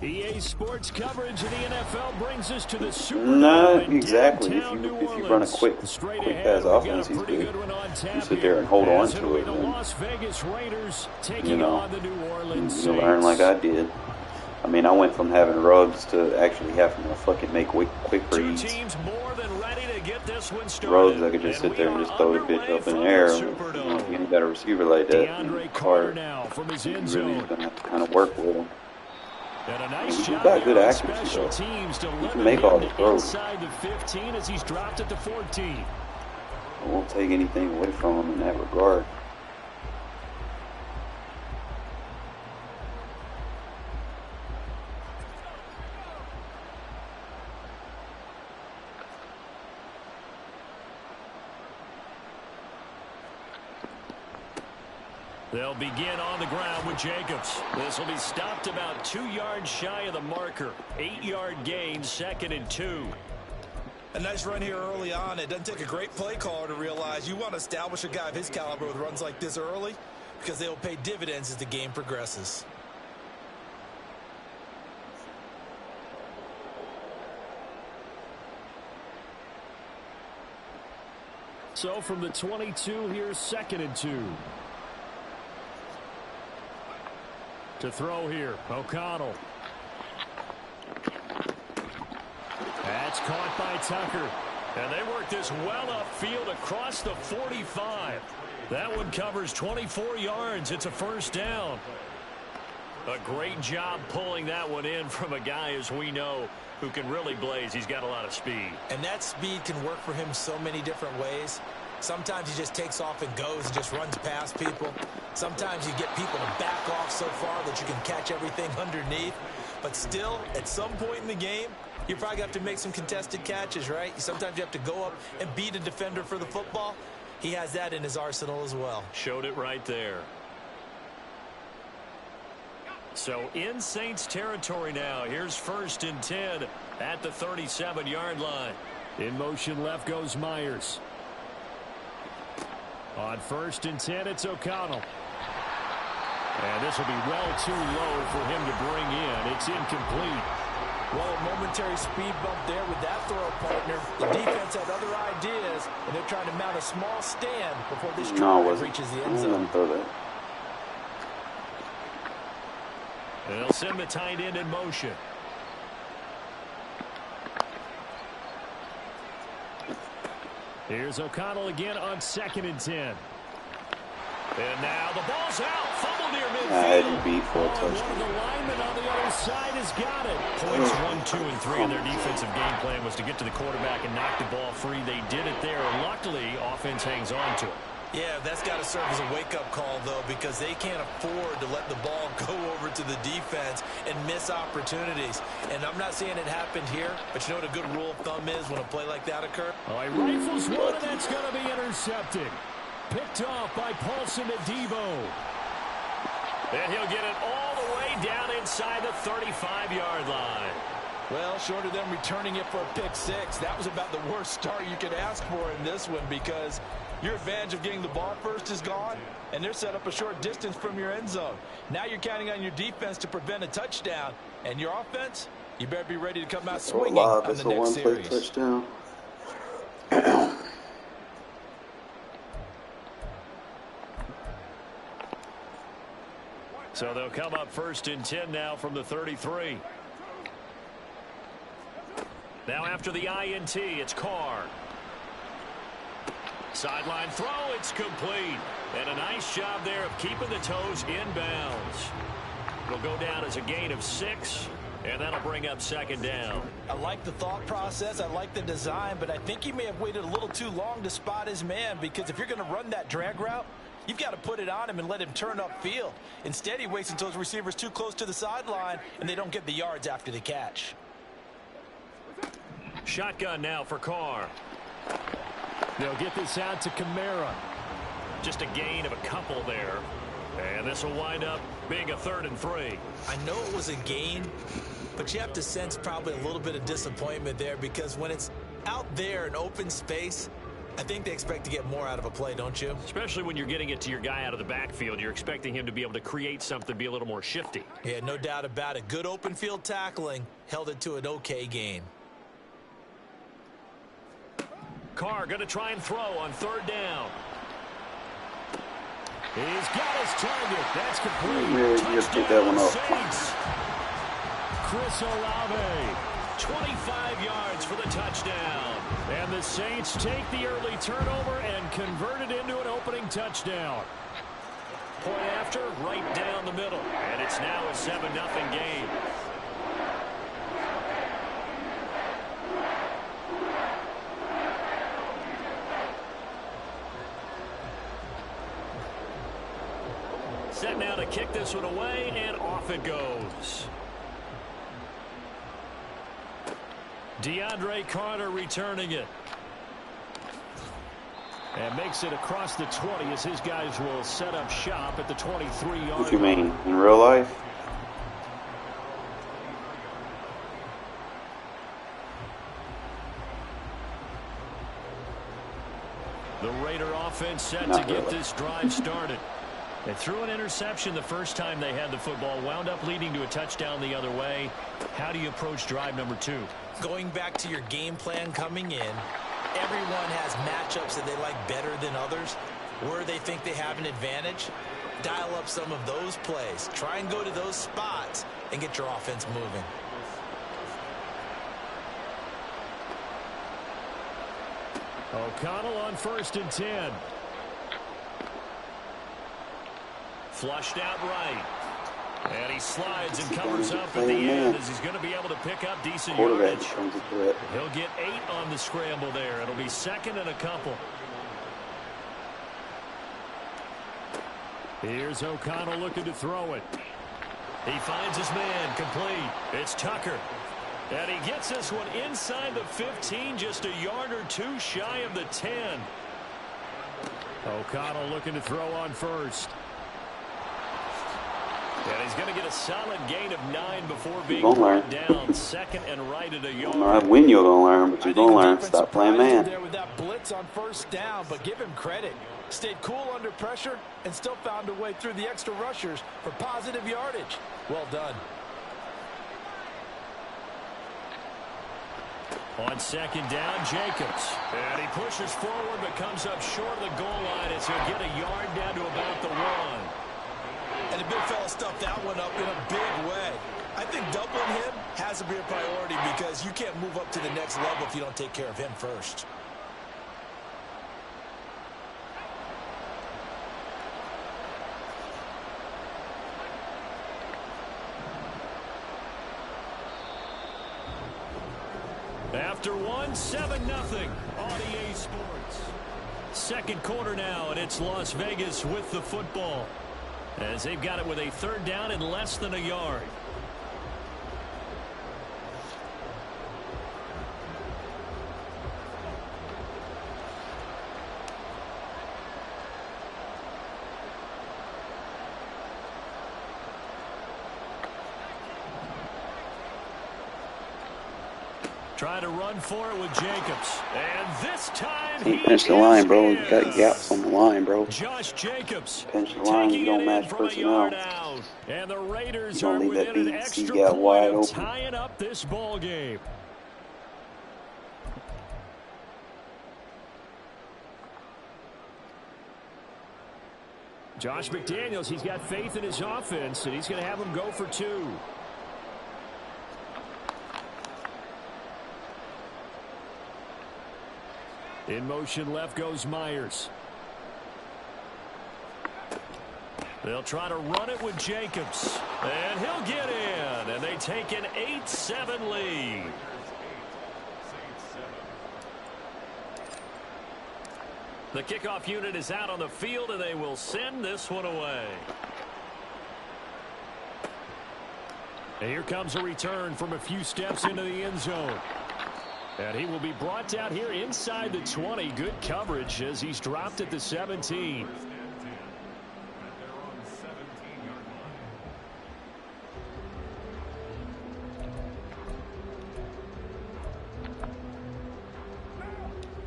EA Sports coverage of the NFL brings us to the Super Bowl. Not exactly. If you run a quick pass offense, he's good. You sit there and hold on to it. And, you know, you learn like I did. I mean, I went from having rugs to actually having to fucking make quick reads. Rugs, I could just sit there and just throw the bitch up in the air. You got a receiver like that. You really just gonna have to kind of work with him. He's got good accuracy, though. He can make all the throws. I won't take anything away from him in that regard. They'll begin on the ground with Jacobs. This will be stopped about 2 yards shy of the marker. 8-yard gain, 2nd and 2. A nice run here early on. It doesn't take a great play caller to realize you want to establish a guy of his caliber with runs like this early because they will pay dividends as the game progresses. So from the 22, here's 2nd and 2. To throw here, O'Connell. That's caught by Tucker. And they work this well upfield across the 45. That one covers 24 yards. It's a 1st down. A great job pulling that one in from a guy, as we know, who can really blaze. He's got a lot of speed. And that speed can work for him so many different ways. Sometimes he just takes off and goes and just runs past people. Sometimes you get people to back off so far that you can catch everything underneath. But still, at some point in the game, you probably have to make some contested catches, right? Sometimes you have to go up and beat a defender for the football. He has that in his arsenal as well. Showed it right there. So in Saints territory now. Here's 1st and 10 at the 37-yard line. In motion left goes Myers. On 1st and 10, it's O'Connell. And this will be well too low for him to bring in. It's incomplete. Well, a momentary speed bump there with that throw partner. The defense had other ideas, and they're trying to mount a small stand before this drive reaches the end zone. They'll send the tight end in motion. Here's O'Connell again on 2nd and 10. And now the ball's out. Fumble near midfield. Beat for a touchdown. One of the linemen on the other side has got it. Points 1, 2, and 3 in their defensive game plan was to get to the quarterback and knock the ball free. They did it there. Luckily, offense hangs on to it. Yeah, that's got to serve as a wake-up call, though, because they can't afford to let the ball go over to the defense and miss opportunities. And I'm not saying it happened here, but you know what a good rule of thumb is when a play like that occurs? Oh, he rifles one, and that's going to be intercepted. Picked off by Paulson at Debo. And he'll get it all the way down inside the 35-yard line. Well, short of them returning it for a pick six, that was about the worst start you could ask for in this one because your advantage of getting the ball first is gone, and they're set up a short distance from your end zone. Now you're counting on your defense to prevent a touchdown, and your offense, you better be ready to come out swinging on the next series. Touchdown. So they'll come up 1st and 10 now from the 33. Now after the INT, it's Carr. Sideline throw, it's complete. And a nice job there of keeping the toes inbounds. It'll go down as a gain of 6, and that'll bring up 2nd down. I like the thought process. I like the design, but I think he may have waited a little too long to spot his man because if you're going to run that drag route, you've got to put it on him and let him turn upfield. Instead, he waits until his receiver's too close to the sideline, and they don't get the yards after the catch. Shotgun now for Carr. They'll get this out to Kamara. Just a gain of a couple there. And this will wind up being a 3rd and 3. I know it was a gain, but you have to sense probably a little bit of disappointment there because when it's out there in open space, I think they expect to get more out of a play, don't you? Especially when you're getting it to your guy out of the backfield. You're expecting him to be able to create something, be a little more shifty. Yeah, no doubt about it. Good open field tackling held it to an okay gain. Carr going to try and throw on 3rd down. He's got his target. That's complete. Yeah, just pick that one up. Saints. Chris Olave, 25 yards for the touchdown. And the Saints take the early turnover and convert it into an opening touchdown. Point after, right down the middle. And it's now a 7-0 game. Set now to kick this one away, and off it goes. DeAndre Carter returning it. And makes it across the 20 as his guys will set up shop at the 23-yard line. What you mean, in real life? The Raider offense set to get this drive started. They threw an interception the first time they had the football, wound up leading to a touchdown the other way. How do you approach drive number 2? Going back to your game plan coming in, everyone has matchups that they like better than others. Where they think they have an advantage, dial up some of those plays. Try and go to those spots and get your offense moving. O'Connell on 1st and 10. Flushed out right. And he slides and covers up at the end as he's going to be able to pick up decent yardage. He'll get 8 on the scramble there. It'll be 2nd and a couple. Here's O'Connell looking to throw it. He finds his man complete. It's Tucker. And he gets this one inside the 15, just a yard or 2 shy of the 10. O'Connell looking to throw on 1st. And he's going to get a solid gain of 9 before being brought down. 2nd and right at a yard. I don't know when you're going to learn, but you're going to learn. Stop playing man. There with that blitz on 1st down, but give him credit. Stayed cool under pressure and still found a way through the extra rushers for positive yardage. Well done. On second down, Jacobs. And he pushes forward but comes up short of the goal line as he'll get a yard down to about the 1. And the big fella stuffed that one up in a big way. I think doubling him has to be a priority because you can't move up to the next level if you don't take care of him first. After 1, 7-0 on EA Sports. Second quarter now, and it's Las Vegas with the football, as they've got it with a third down and less than a yard. Trying to run for it with Jacobs. And this time he pinched the line, bro. You got gaps on the line, bro. Josh Jacobs. Pinch the line, you don't match personnel. And the Raiders you are leave that within an BC extra gap point wide of open. tying up this ball game. Josh McDaniels, he's got faith in his offense, and he's going to have him go for 2. In motion left goes Myers. They'll try to run it with Jacobs. And he'll get in. And they take an 8-7 lead. The kickoff unit is out on the field, and they will send this one away. And here comes a return from a few steps into the end zone. And he will be brought down here inside the 20. Good coverage as he's dropped at the 17.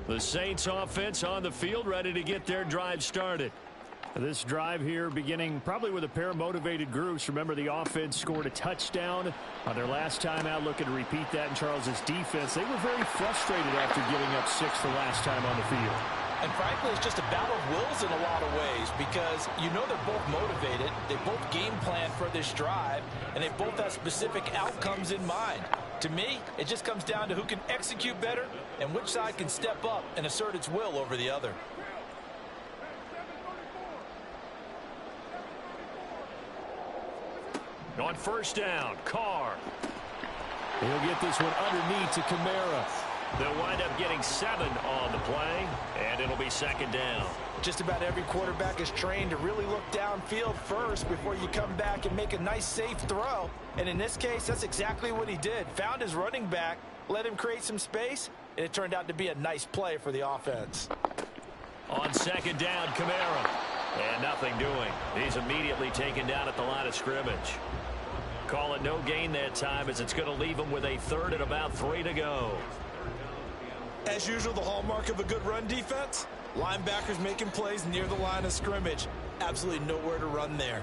The Saints offense on the field, ready to get their drive started. This drive here beginning probably with a pair of motivated groups. Remember, the offense scored a touchdown on their last time out, looking to repeat that in Charles's defense. They were very frustrated after giving up 6 the last time on the field. And frankly, it's just a battle of wills in a lot of ways because you know they're both motivated, they both game plan for this drive, and they both have specific outcomes in mind. To me, it just comes down to who can execute better and which side can step up and assert its will over the other. On first down, Carr. He'll get this one underneath to Kamara. They'll wind up getting 7 on the play, and it'll be second down. Just about every quarterback is trained to really look downfield first before you come back and make a nice, safe throw. And in this case, that's exactly what he did. Found his running back, let him create some space, and it turned out to be a nice play for the offense. On second down, Kamara. And nothing doing. He's immediately taken down at the line of scrimmage. Call it no gain that time as it's going to leave him with a third and about 3 to go. As usual, the hallmark of a good run defense, linebackers making plays near the line of scrimmage. Absolutely nowhere to run there.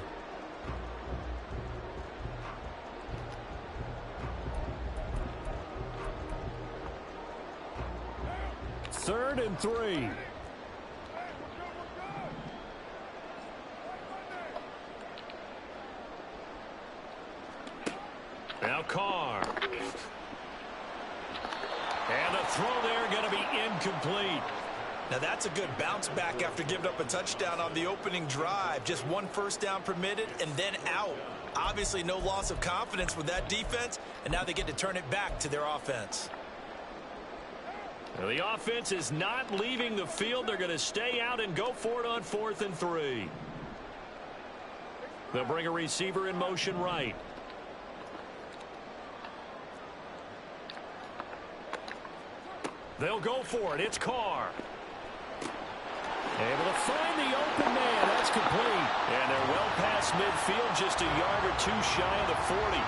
Third and 3. Now Carr. And the throw there going to be incomplete. Now that's a good bounce back after giving up a touchdown on the opening drive. Just 1 first down permitted and then out. Obviously no loss of confidence with that defense, and now they get to turn it back to their offense. Well, the offense is not leaving the field. They're going to stay out and go for it on 4th and 3. They'll bring a receiver in motion right. They'll go for it. It's Carr. Able to find the open man. That's complete. And they're well past midfield, just a yard or 2 shy of the 40.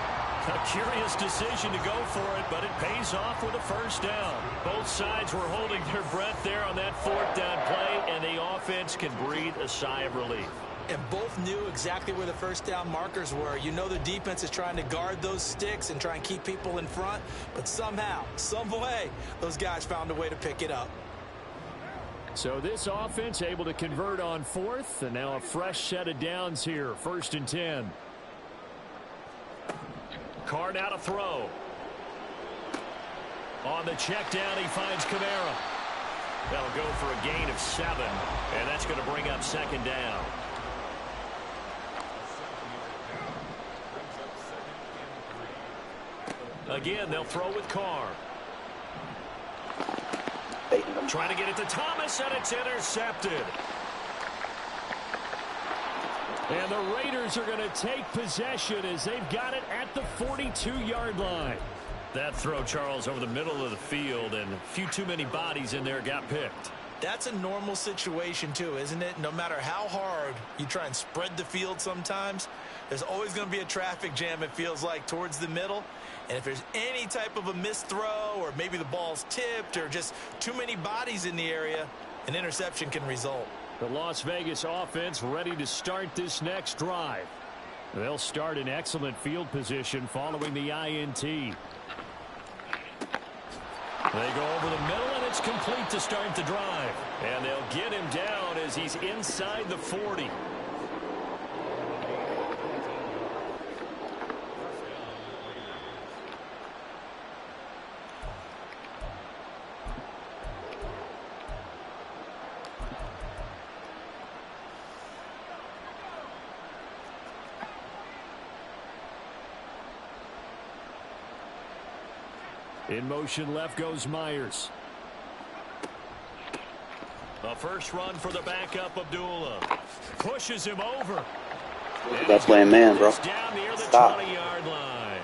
A curious decision to go for it, but it pays off with a first down. Both sides were holding their breath there on that 4th down play, and the offense can breathe a sigh of relief. and both knew exactly where the first down markers were. You know the defense is trying to guard those sticks and try and keep people in front, but somehow, some way, those guys found a way to pick it up. So this offense able to convert on fourth, and now a fresh set of downs here, 1st and 10. Carr now to throw. On the check down, he finds Kamara. That'll go for a gain of 7, and that's going to bring up 2nd down. Again, they'll throw with Carr. Trying to get it to Thomas, and it's intercepted. And the Raiders are going to take possession as they've got it at the 42-yard line. That throw, Charles, over the middle of the field, and a few too many bodies in there got picked. That's a normal situation, too, isn't it? No matter how hard you try and spread the field sometimes, there's always going to be a traffic jam, it feels like, towards the middle. And if there's any type of a missed throw or maybe the ball's tipped or just too many bodies in the area, an interception can result. The Las Vegas offense ready to start this next drive. They'll start in excellent field position following the INT. They go over the middle, and it's complete to start the drive. And they'll get him down as he's inside the 40. In motion left goes Myers. The first run for the backup, Abdullah. Pushes him over. That's playing man, bro. Down near the Stop. 20-yard line.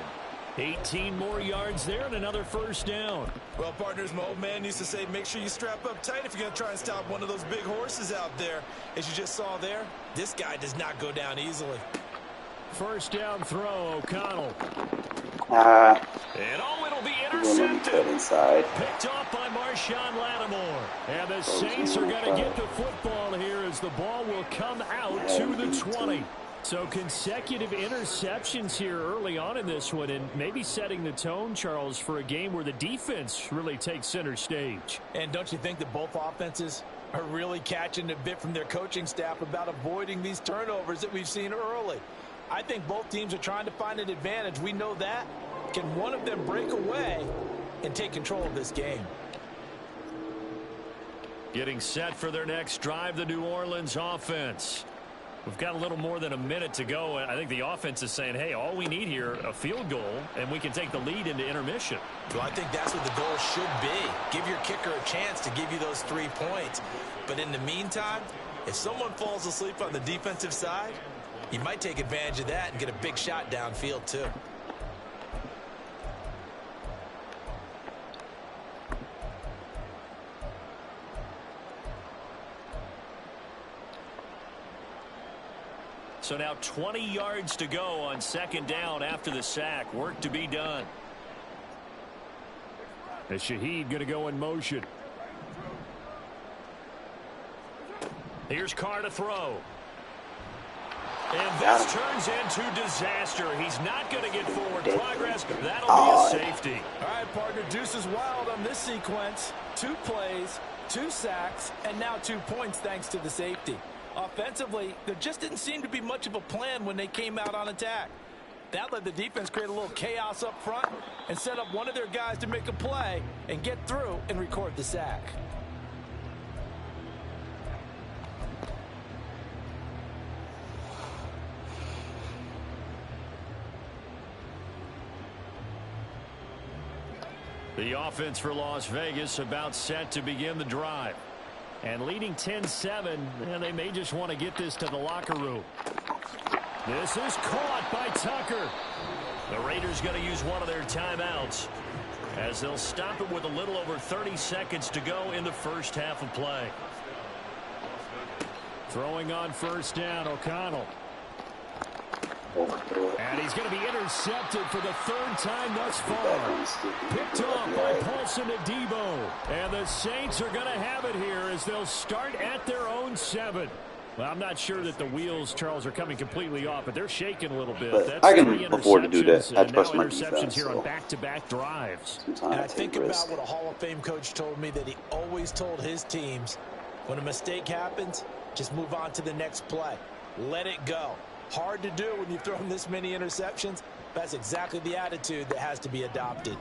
18 more yards there and another first down. Well, partners, my old man used to say, make sure you strap up tight if you're going to try and stop one of those big horses out there. As you just saw there, this guy does not go down easily. First down throw, O'Connell. And it'll be intercepted. Inside. Picked off by Marshawn Lattimore. And the Saints are going to get the football here as the ball will come out to the 20. So consecutive interceptions here early on in this one, and maybe setting the tone, Charles, for a game where the defense really takes center stage. And don't you think that both offenses are really catching a bit from their coaching staff about avoiding these turnovers that we've seen early? I think both teams are trying to find an advantage. We know that. Can one of them break away and take control of this game? Getting set for their next drive, the New Orleans offense. We've got a little more than a minute to go. I think the offense is saying, hey, all we need here, a field goal, and we can take the lead into intermission. Well, I think that's what the goal should be. Give your kicker a chance to give you those 3 points. But in the meantime, if someone falls asleep on the defensive side, you might take advantage of that and get a big shot downfield, too. So now 20 yards to go on second down after the sack. Work to be done. As Shaheed going to go in motion. Here's Carr to throw. And this turns into disaster. He's not going to get forward progress. That'll be a safety. All right, partner, deuce is wild on this sequence. 2 plays, 2 sacks, and now 2 points thanks to the safety. Offensively, there just didn't seem to be much of a plan when they came out on attack. That let the defense create a little chaos up front and set up one of their guys to make a play and get through and record the sack. The offense for Las Vegas about set to begin the drive. And leading 10-7, and they may just want to get this to the locker room. This is caught by Tucker. The Raiders going to use one of their timeouts as they'll stop it with a little over 30 seconds to go in the first half of play. Throwing on first down, O'Connell. And he's going to be intercepted for the 3rd time thus far. Picked off by Paulson Adebo. And the Saints are going to have it here as they'll start at their own 7. Well, I'm not sure that the wheels, Charles, are coming completely off, but they're shaking a little bit. But That's I three can afford to do that. interceptions, I and trust now my interceptions defense. here So on back-to-back drives. And I think about what a Hall of Fame coach told me, that he always told his teams, when a mistake happens, just move on to the next play. Let it go. Hard to do when you've thrown this many interceptions. That's exactly the attitude that has to be adopted.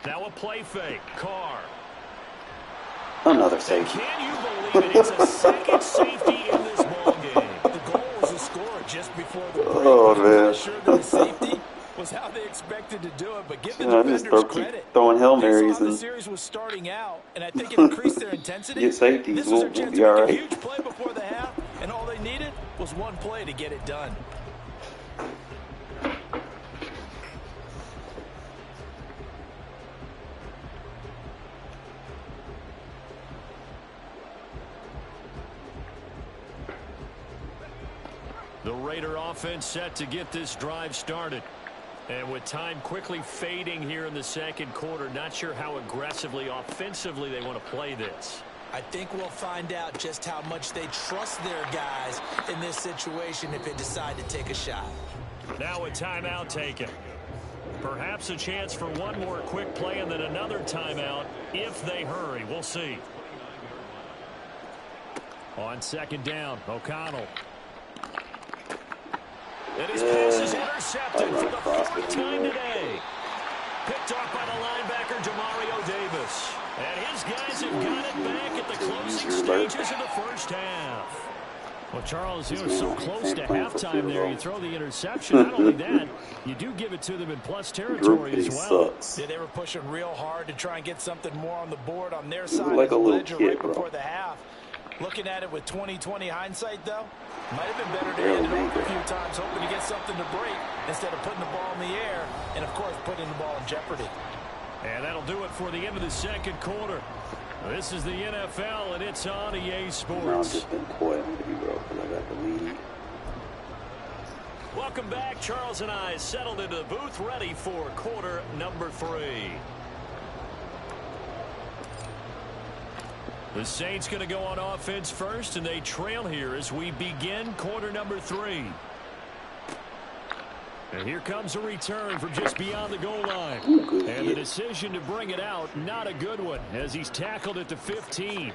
Now a play fake. Carr. Another safety. Can you believe it? It's a second safety in this ball game. The goal was to score just before the break. Oh, I'm man. not sure that the safety was how they expected to do it, but give the Yeah, defenders credit. throwing Hail They Marys saw the and series was starting out, and I think it increased their intensity. get safeties. This was their We'll chance be to all make a right. huge play before the half, and all they needed was one play to get it done. The Raider offense set to get this drive started. And with time quickly fading here in the second quarter, not sure how aggressively, offensively they want to play this. I think we'll find out just how much they trust their guys in this situation if they decide to take a shot. Now a timeout taken. Perhaps a chance for one more quick play and then another timeout if they hurry. We'll see. On second down, O'Connell. And his pass is intercepted for the fourth time today. Picked off by the linebacker, Demario Davis. And his guys have got it back at the closing stages of the first half. Well, Charles, you know, so close to halftime there, you throw the interception. Not only that, you do give it to them in plus territory as well. Yeah, they were pushing real hard to try and get something more on the board on their side like of the a little ledger kid, right bro. before the half. Looking at it with 20/20 hindsight, though, might have been better to hand it off a few times, hoping to get something to break instead of putting the ball in the air and, of course, putting the ball in jeopardy. And that'll do it for the end of the second quarter. This is the NFL, and it's on EA Sports. No, I've just been quiet on you, bro, because I got the lead. Welcome back. Charles and I settled into the booth, ready for quarter number 3. The Saints going to go on offense first, and they trail here as we begin quarter number 3. And here comes a return from just beyond the goal line. And the decision to bring it out, not a good one, as he's tackled at the 15.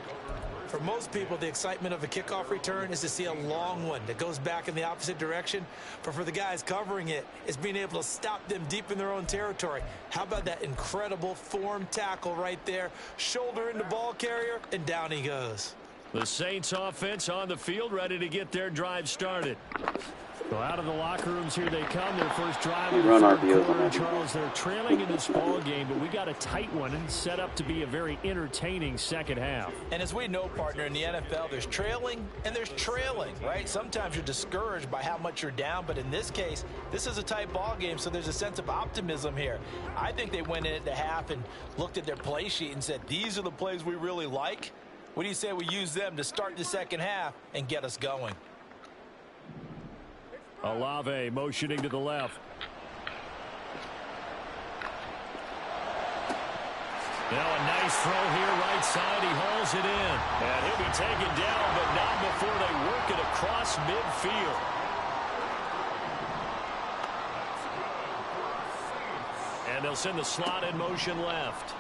For most people, the excitement of a kickoff return is to see a long one that goes back in the opposite direction. But for the guys covering it, it's being able to stop them deep in their own territory. How about that incredible form tackle right there? Shoulder into ball carrier, and down he goes. The Saints offense on the field, ready to get their drive started. So out of the locker rooms here they come. Their first drive of the third quarter. Charles, they're trailing in this ball game, but we got a tight one and set up to be a very entertaining second half. And as we know, partner, in the NFL, there's trailing and there's trailing, right? Sometimes you're discouraged by how much you're down, but in this case, this is a tight ball game, so there's a sense of optimism here. I think they went in at the half and looked at their play sheet and said, these are the plays we really like. What do you say we use them to start the second half and get us going? Olave motioning to the left. Now a nice throw here right side. He hauls it in. And he'll be taken down, but not before they work it across midfield. And they'll send the slot in motion left.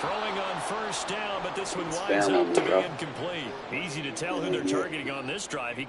Throwing on first down, but this one winds up to be incomplete. Easy to tell who they're targeting on this drive.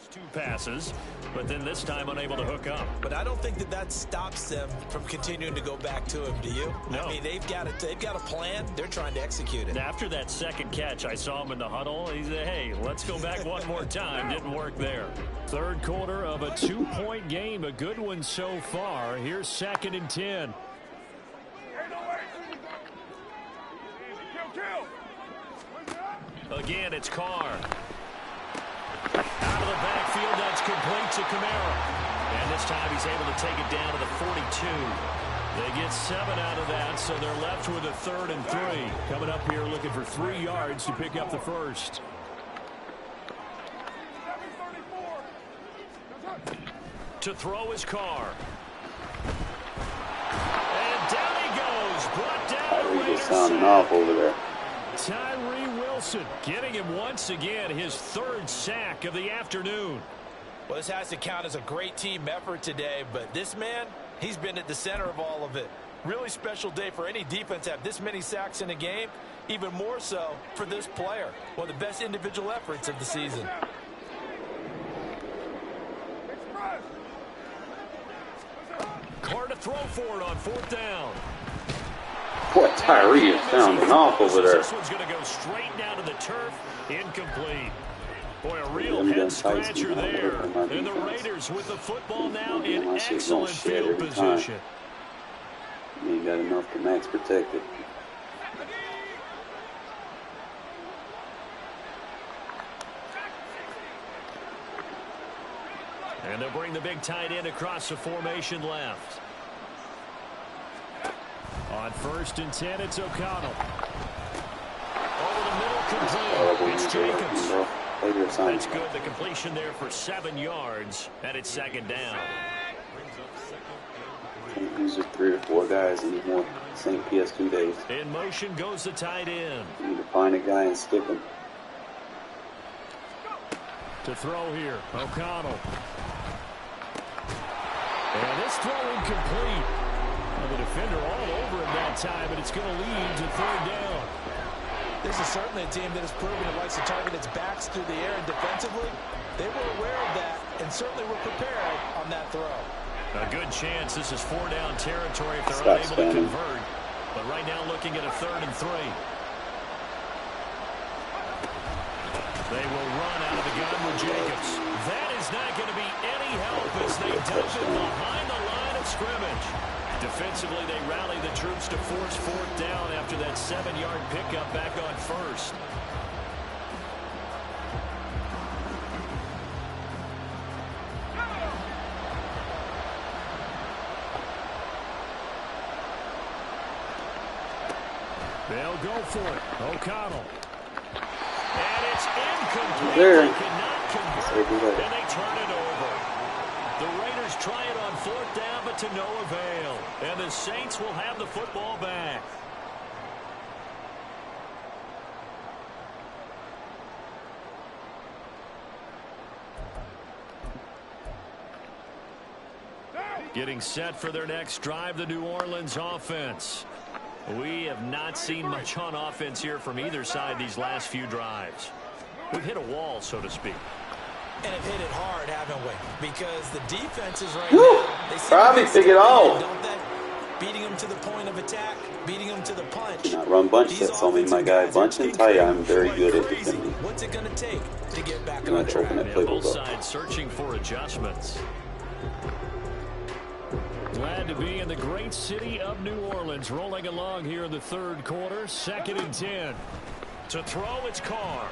Two passes, but then this time unable to hook up. But I don't think that stops them from continuing to go back to him, do you? No. I mean, they've got a plan. They're trying to execute it. After that second catch, I saw him in the huddle. He said, hey, let's go back one more time. Didn't work there. Third quarter of a 2-point game. A good one so far. Here's 2nd and 10. Again, it's Carr. Out of the backfield, that's complete to Kamara. And this time he's able to take it down to the 42. They get 7 out of that, so they're left with a 3rd and 3. Coming up here looking for 3 yards to pick up the first. To throw his Carr. And down he goes. Brought down. Tyree just sounding off over there. Tyree Wilson getting him once again, his 3rd sack of the afternoon. Well, this has to count as a great team effort today, but this man, he's been at the center of all of it. Really special day for any defense to have this many sacks in a game, even more so for this player. One of the best individual efforts of the season. Carr to throw for it on 4th down. Boy, Tyree is sounding off over there. This one's going to go straight down to the turf. Incomplete. Boy, a real head scratcher there. And the Raiders with the football now in excellent field position. You ain't got enough to max protect it. And they'll bring the big tight end across the formation left. On 1st and 10, it's O'Connell. Over the middle, complete. It's Jacobs. That's good. The completion there for 7 yards, and it's 2nd down. Can't use just 3 or 4 guys anymore. St. PS2 days. In motion goes the tight end. You need to find a guy and stick him. To throw here, O'Connell. And this throw incomplete. Well, the defender all over him that time, but it's going to lead to 3rd down. This is certainly a team that has proven it likes to target its backs through the air and defensively. They were aware of that and certainly were prepared on that throw. A good chance this is 4-down territory if they're unable to convert. But right now looking at a 3rd and 3. They will run out of the gun with Jacobs. That is not going to be any help as they dump it behind the line of scrimmage. Defensively, they rally the troops to force 4th down after that 7-yard pickup back on 1st. They'll go for it. O'Connell. And it's incomplete. There. They cannot convert, and they turn it over. The Raiders try it on 4th down, but to no avail. And the Saints will have the football back. Getting set for their next drive, the New Orleans offense. We have not seen much on offense here from either side these last few drives. We've hit a wall, so to speak. And have hit it hard, haven't we? Because the defenses right Woo! now, they seem Probably to figure it out. don't they? Beating them to the point of attack, beating them to the punch. Not run bunch sets on me, my guy. Bunch and tight, I'm very good at defending. What's it going to take to get back I'm on not track? choking that Yeah, play both up. sides searching for adjustments. Glad to be in the great city of New Orleans, rolling along here in the 3rd quarter. 2nd and 10. To throw, it's Carr.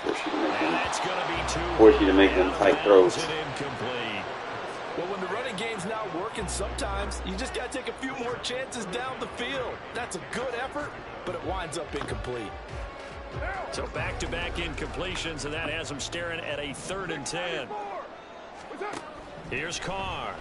And that's going to be 2. Force you to make them tight throws. Incomplete. Well, when the running game's not working, sometimes you just got to take a few more chances down the field. That's a good effort, but it winds up incomplete. So back-to-back incompletions, and that has them staring at a 3rd and 10. Here's Carr.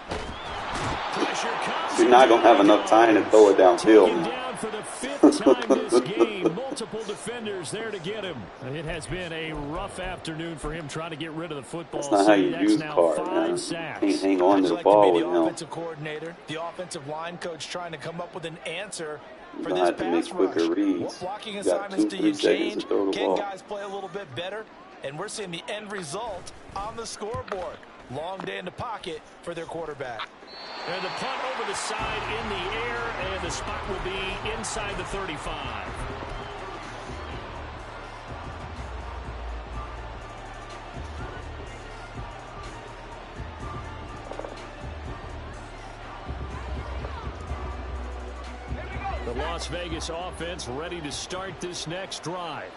Pressure comes. You're not going to have enough time to throw it downfield. Taken down for the 5th time this game. Multiple defenders there to get him. It has been a rough afternoon for him trying to get rid of the football. That's not how you That's use now Carr, 5 man. sacks. You can't hang on to the I'd ball like with to be the him. offensive coordinator, the offensive line coach trying to come up with an answer for You're this going to have to make pass quicker rush. reads. What blocking You got assignments 2-3 do you seconds change? to throw the Can ball. guys play a little bit better? And we're seeing the end result on the scoreboard. Long day in the pocket for their quarterback. And the punt over the side in the air, and the spot will be inside the 35. The Las Vegas offense ready to start this next drive.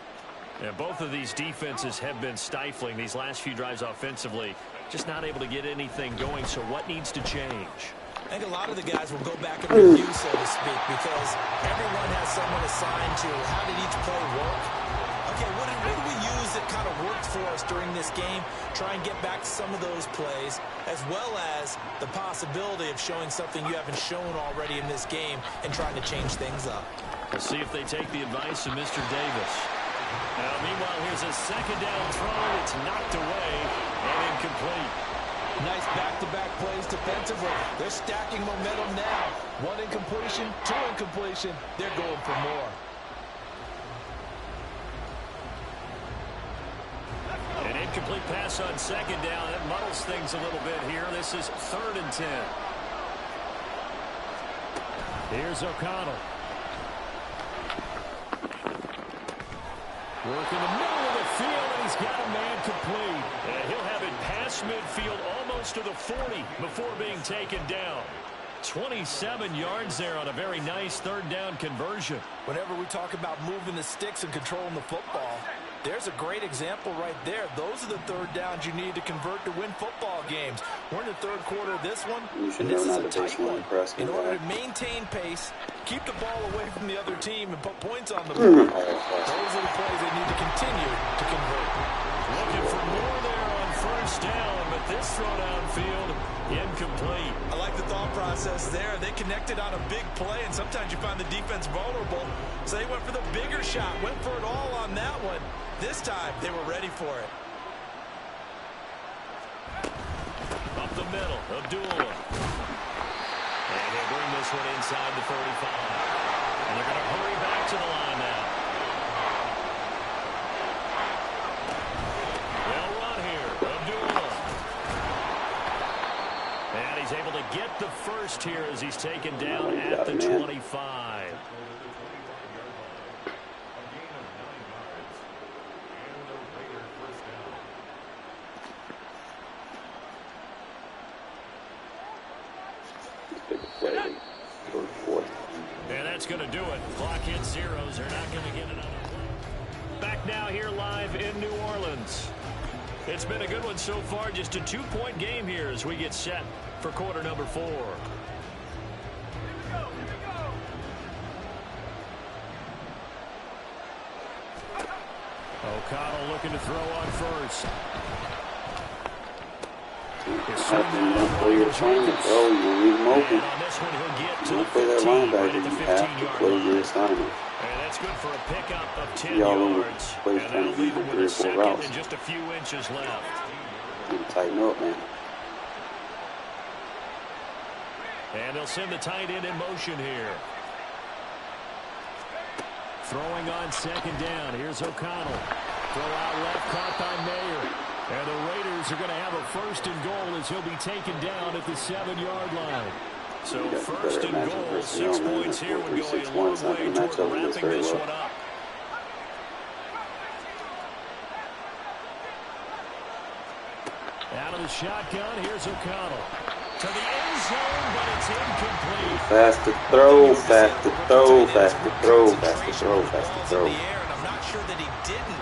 And both of these defenses have been stifling these last few drives offensively. Just not able to get anything going, so what needs to change? I think a lot of the guys will go back and review, so to speak, because everyone has someone assigned to how did each play work. Okay, what did we use that kind of worked for us during this game? Try and get back to some of those plays, as well as the possibility of showing something you haven't shown already in this game and trying to change things up. We'll see if they take the advice of Mr. Davis. Now, meanwhile, here's a second down throw. It's knocked away and incomplete. Nice back-to-back plays defensively. They're stacking momentum now. One incompletion, two incompletion. They're going for more. An incomplete pass on second down. That muddles things a little bit here. This is 3rd and 10. Here's O'Connell. Work in the middle of the field, and he's got a man complete. And he'll have it past midfield almost to the 40 before being taken down. 27 yards there on a very nice 3rd down conversion. Whenever we talk about moving the sticks and controlling the football, there's a great example right there. Those are the 3rd downs you need to convert to win football games. We're in the 3rd quarter of this one, and this is a tight one. In order to maintain pace, keep the ball away from the other team, and put points on the board. Those are the plays they need to continue to convert. Looking for more there on 1st down, but this throw downfield, incomplete. I like the thought process there. They connected on a big play, and sometimes you find the defense vulnerable. So they went for the bigger shot, went for it all on that one. This time, they were ready for it. Up the middle, Abdullah. And they bring this one inside the 35. And they're going to hurry back to the line now. They'll run here, Abdullah. And he's able to get the first here as he's taken down at the 25. And that's going to do it. Clock hits zeros. They're not going to get another play. Back now here live in New Orleans. It's been a good one so far. Just a 2-point game here as we get set for quarter number 4. O'Connell looking to throw on first. Play your assignment, bro. You leave him open. Don't play that linebacker. You have to play your assignment. And that's good for a pickup of 10 Y'all yards. play And that'll leave him with a 2nd routes. and just a few inches left. You tighten up, man. And they'll send the tight end in motion here. Throwing on 2nd down. Here's O'Connell. Throw out left, caught by Mayer. And the Raiders are going to have a 1st and goal as he'll be taken down at the 7-yard line. So 1st and goal, 6 points here would go a long way toward wrapping this one up. Out of the shotgun, here's O'Connell. To the end zone, but it's incomplete. Fast to throw, fast to throw, fast to throw, fast to throw, fast to throw. And I'm not sure that he didn't,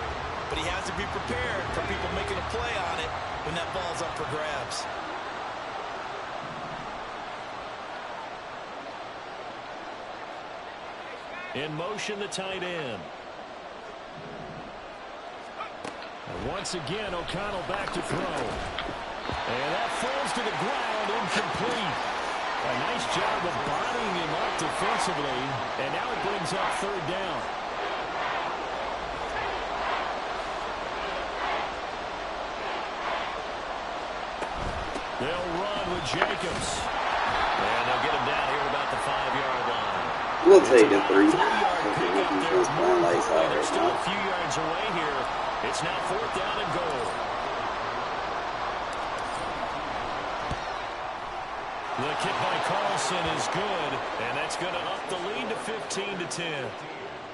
but he has to be prepared for people making a play on it when that ball's up for grabs. In motion, the tight end. And once again, O'Connell back to throw. And that falls to the ground, incomplete. A nice job of bodying him up defensively. And now it brings up 3rd down. They'll run with Jacobs. And they'll get him down here about the 5-yard line. We'll take a 3. They're still a few yards away here. It's now 4th down and goal. The kick by Carlson is good, and that's going to up the lead to 15-10.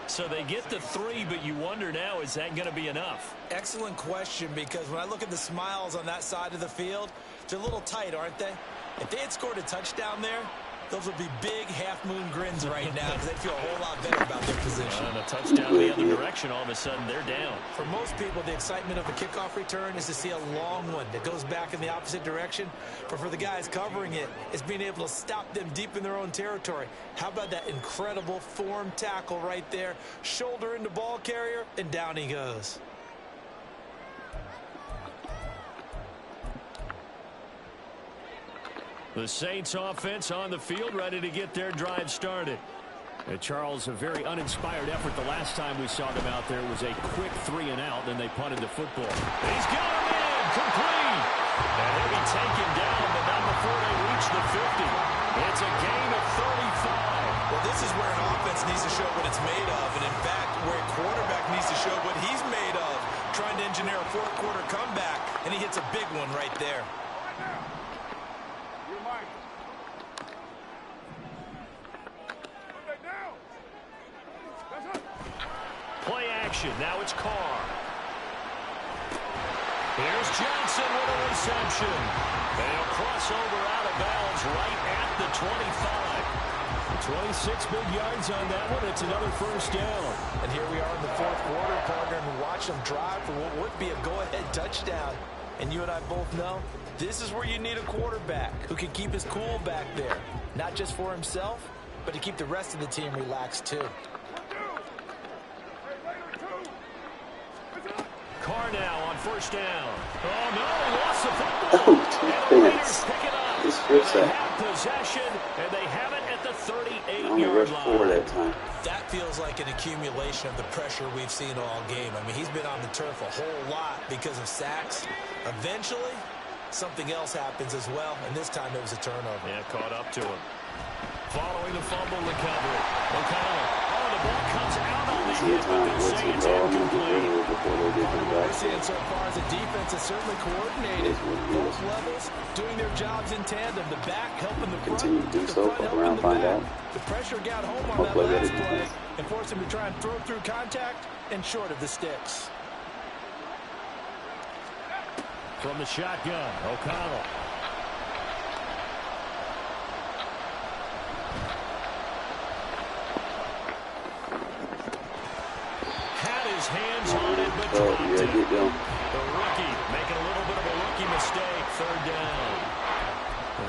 So they get the 3, but you wonder now, is that going to be enough? Excellent question, because when I look at the smiles on that side of the field, they're a little tight, aren't they? If they had scored a touchdown there, Those will be big half-moon grins right now because they feel a whole lot better about their position. And a touchdown the other direction, all of a sudden they're down. For most people, the excitement of a kickoff return is to see a long one that goes back in the opposite direction. But for the guys covering it, it's being able to stop them deep in their own territory. How about that incredible form tackle right there? Shoulder into ball carrier, and down he goes. The Saints offense on the field, ready to get their drive started. Charles, a very uninspired effort the last time we saw them out there. It was a quick 3-and-out, then they punted the football. He's got him in, complete. And he'll be taken down, but not before they reach the 50. It's a gain of 35. Well, this is where an offense needs to show what it's made of, and in fact, where a quarterback needs to show what he's made of, trying to engineer a fourth-quarter comeback, and he hits a big one right there. Play action. Now it's Carr. Here's Johnson with a reception. And he'll cross over out of bounds right at the 25. 26 big yards on that one. It's another first down. And here we are in the fourth quarter, partner, and watch them drive for what would be a go-ahead touchdown. And you and I both know this is where you need a quarterback who can keep his cool back there. Not just for himself, but to keep the rest of the team relaxed too. Carr now on first down. Oh, no, he lost the football. Oh, and the defense. Raiders pick it up. Just rips They that. have possession, and they have it at the Only 38-yard rushed line. 4 that time. That feels like an accumulation of the pressure we've seen all game. I mean, he's been on the turf a whole lot because of sacks. Eventually, something else happens as well, and this time it was a turnover. Yeah, caught up to him. Following the fumble recovery. O'Connell. Oh, the ball comes out on the hit, but they'll say it's incomplete. We're seeing so far as a defense is certainly coordinated. Both levels doing their jobs in tandem. The back helping the front. Continue to do the so. front Fuck helping around, the find back. out. The pressure got home on that Hopefully I last get it. play and forced him to try and throw through contact and short of the sticks. From the shotgun, O'Connell. Had his hands on it, but dropped Yeah, it. get down. The rookie making a little bit of a rookie mistake. Third down.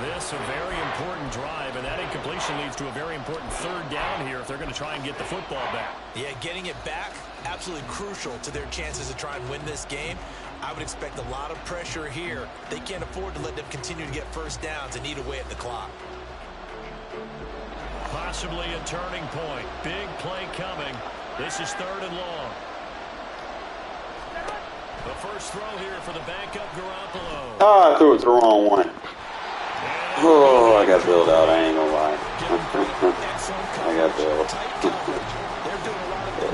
This a very important drive, and that incompletion leads to a very important third down here if they're going to try and get the football back. Yeah, getting it back, absolutely crucial to their chances to try and win this game. I would expect a lot of pressure here. They can't afford to let them continue to get first downs and eat away at the clock. Possibly a turning point. Big play coming. This is third and long. The first throw here for the backup Garoppolo. Ah, I threw it the wrong one. Oh, I got bailed out. I ain't gonna lie. I got bailed.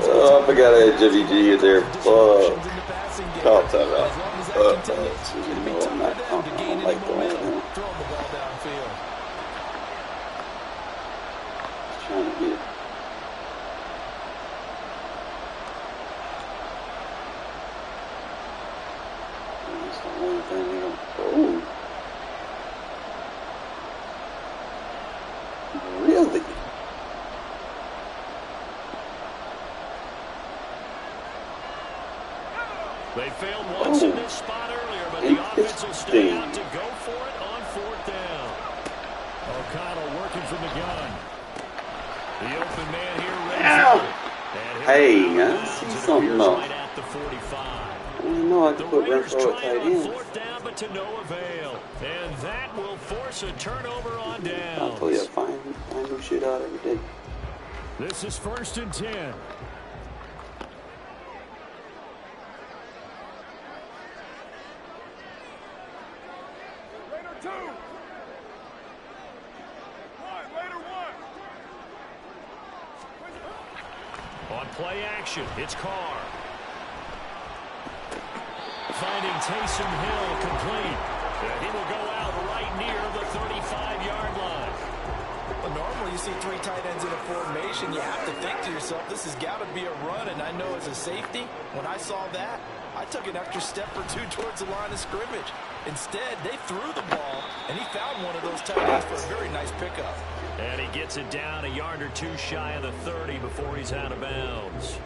Oh, I forgot I had JVG in there. Oh, time out. You know, I don't like throwing it. Trying to get it. That's the only thing they don't. Oh. Really? They failed once in this spot earlier, but the offense will stay out to go for it on fourth down. O'Connell working from the gun. The open man here. Ow! Hey, I see something else. Right at the 45. I didn't know I The could put Raiders Renfro at trying tight on end. fourth down, but to no avail. And that will force a turnover on I'll tell you, I downs. find new shit out every day. This is first and 10. On play action, it's Carr. Finding Taysom Hill complete. And he will go out right near the 35-yard line. Well, normally you see three tight ends in a formation. You have to think to yourself, this has got to be a run. And I know as a safety, when I saw that, I took an extra step or two towards the line of scrimmage. Instead, they threw the ball, and he found one of those tight ends for a very nice pickup. And he gets it down a yard or two shy of the 30 before he's out of bounds.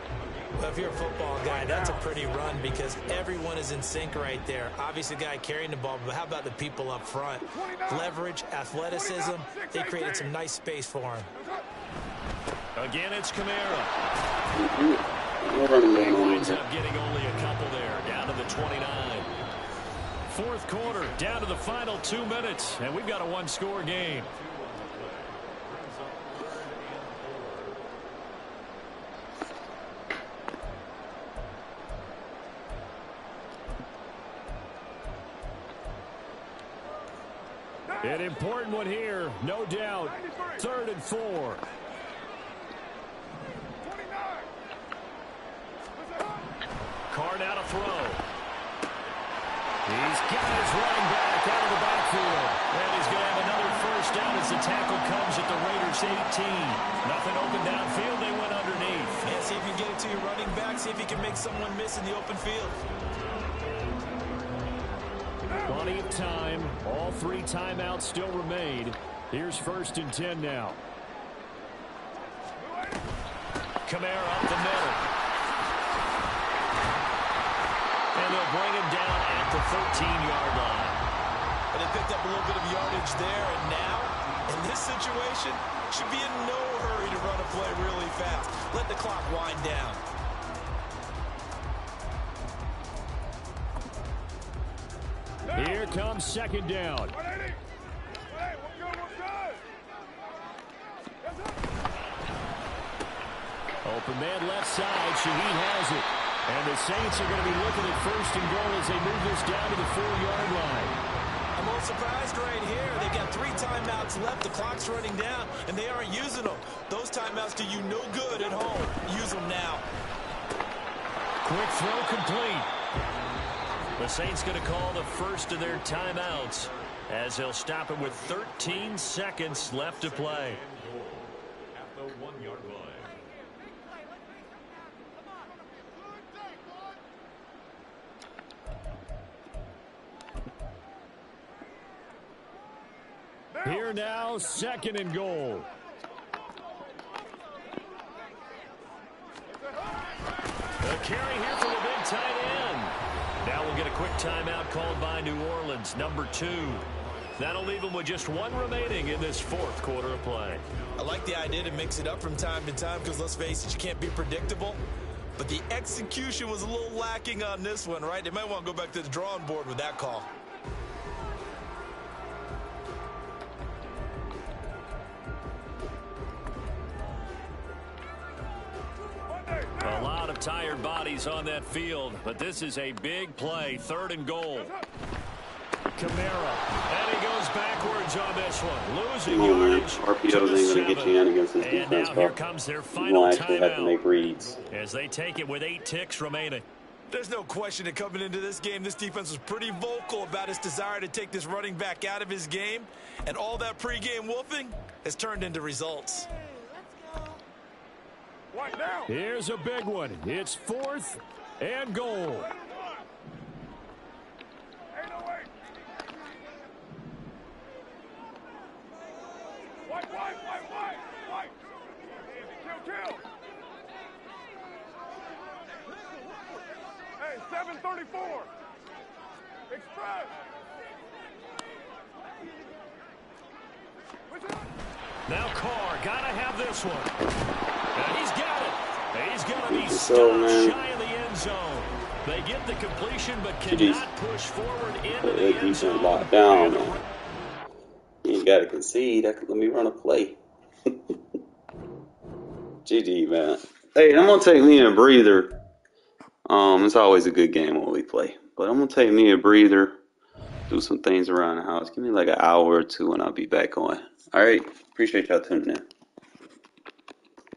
Well, if you're a football guy, that's a pretty run because everyone is in sync right there. Obviously, the guy carrying the ball, but how about the people up front? Leverage, athleticism, they created some nice space for him. Again, it's Kamara. He winds up getting only a couple there, down to the 29. Fourth quarter, down to the final 2 minutes, and we've got a one-score game. An important one here, no doubt. 3rd and 4. Carr now to throw. He's got his running back out of the backfield. And he's going to have another first down as the tackle comes at the Raiders' 18. Nothing open downfield. They went underneath. And see if you can get it to your running back. See if you can make someone miss in the open field. Plenty of time. All 3 timeouts still remain. Here's 1st and 10 now. Kamara up the middle. And they'll bring him down at the 13-yard line. And they picked up a little bit of yardage there. And now, in this situation, should be in no hurry to run a play really fast. Let the clock wind down. Here comes 2nd down. Open man left side. Shaheed has it. And the Saints are going to be looking at 1st and goal as they move this down to the 4-yard line. I'm a little surprised right here. They've got 3 timeouts left. The clock's running down, and they aren't using them. Those timeouts do you no good at home. Use them now. Quick throw complete. The Saints going to call the first of their timeouts as they'll stop it with 13 seconds left to play. At the 1-yard line. Here now, 2nd and goal. A carry here for the big tight end. Now we'll get a quick timeout called by New Orleans, number 2. That'll leave them with just 1 remaining in this 4th quarter of play. I like the idea to mix it up from time to time because, let's face it, you can't be predictable. But the execution was a little lacking on this one, right? They might want to go back to the drawing board with that call. A lot of tired bodies on that field, but this is a big play. 3rd and goal. Kamara, and he goes backwards on this one. Losing yardage. RPOs ain't going to get you in against this defense, And now here comes their final you actually have to make reads. as they take it with 8 ticks remaining. There's no question that coming into this game, this defense was pretty vocal about its desire to take this running back out of his game. And all that pregame wolfing has turned into results. Here's a big one. It's 4th and goal. Hey, 734. Express. Now Carr, gotta have this one. And he's got it. He's gonna be So, stopped shy of the end zone. They get the completion, but cannot push forward into the end zone. Locked down, man. You ain't got to concede. Let me run a play. GG, man. Hey, I'm gonna take me a breather. It's always a good game when we play, but I'm gonna take me a breather, do some things around the house. Give me like an hour or 2, and I'll be back on. All right, appreciate y'all tuning in.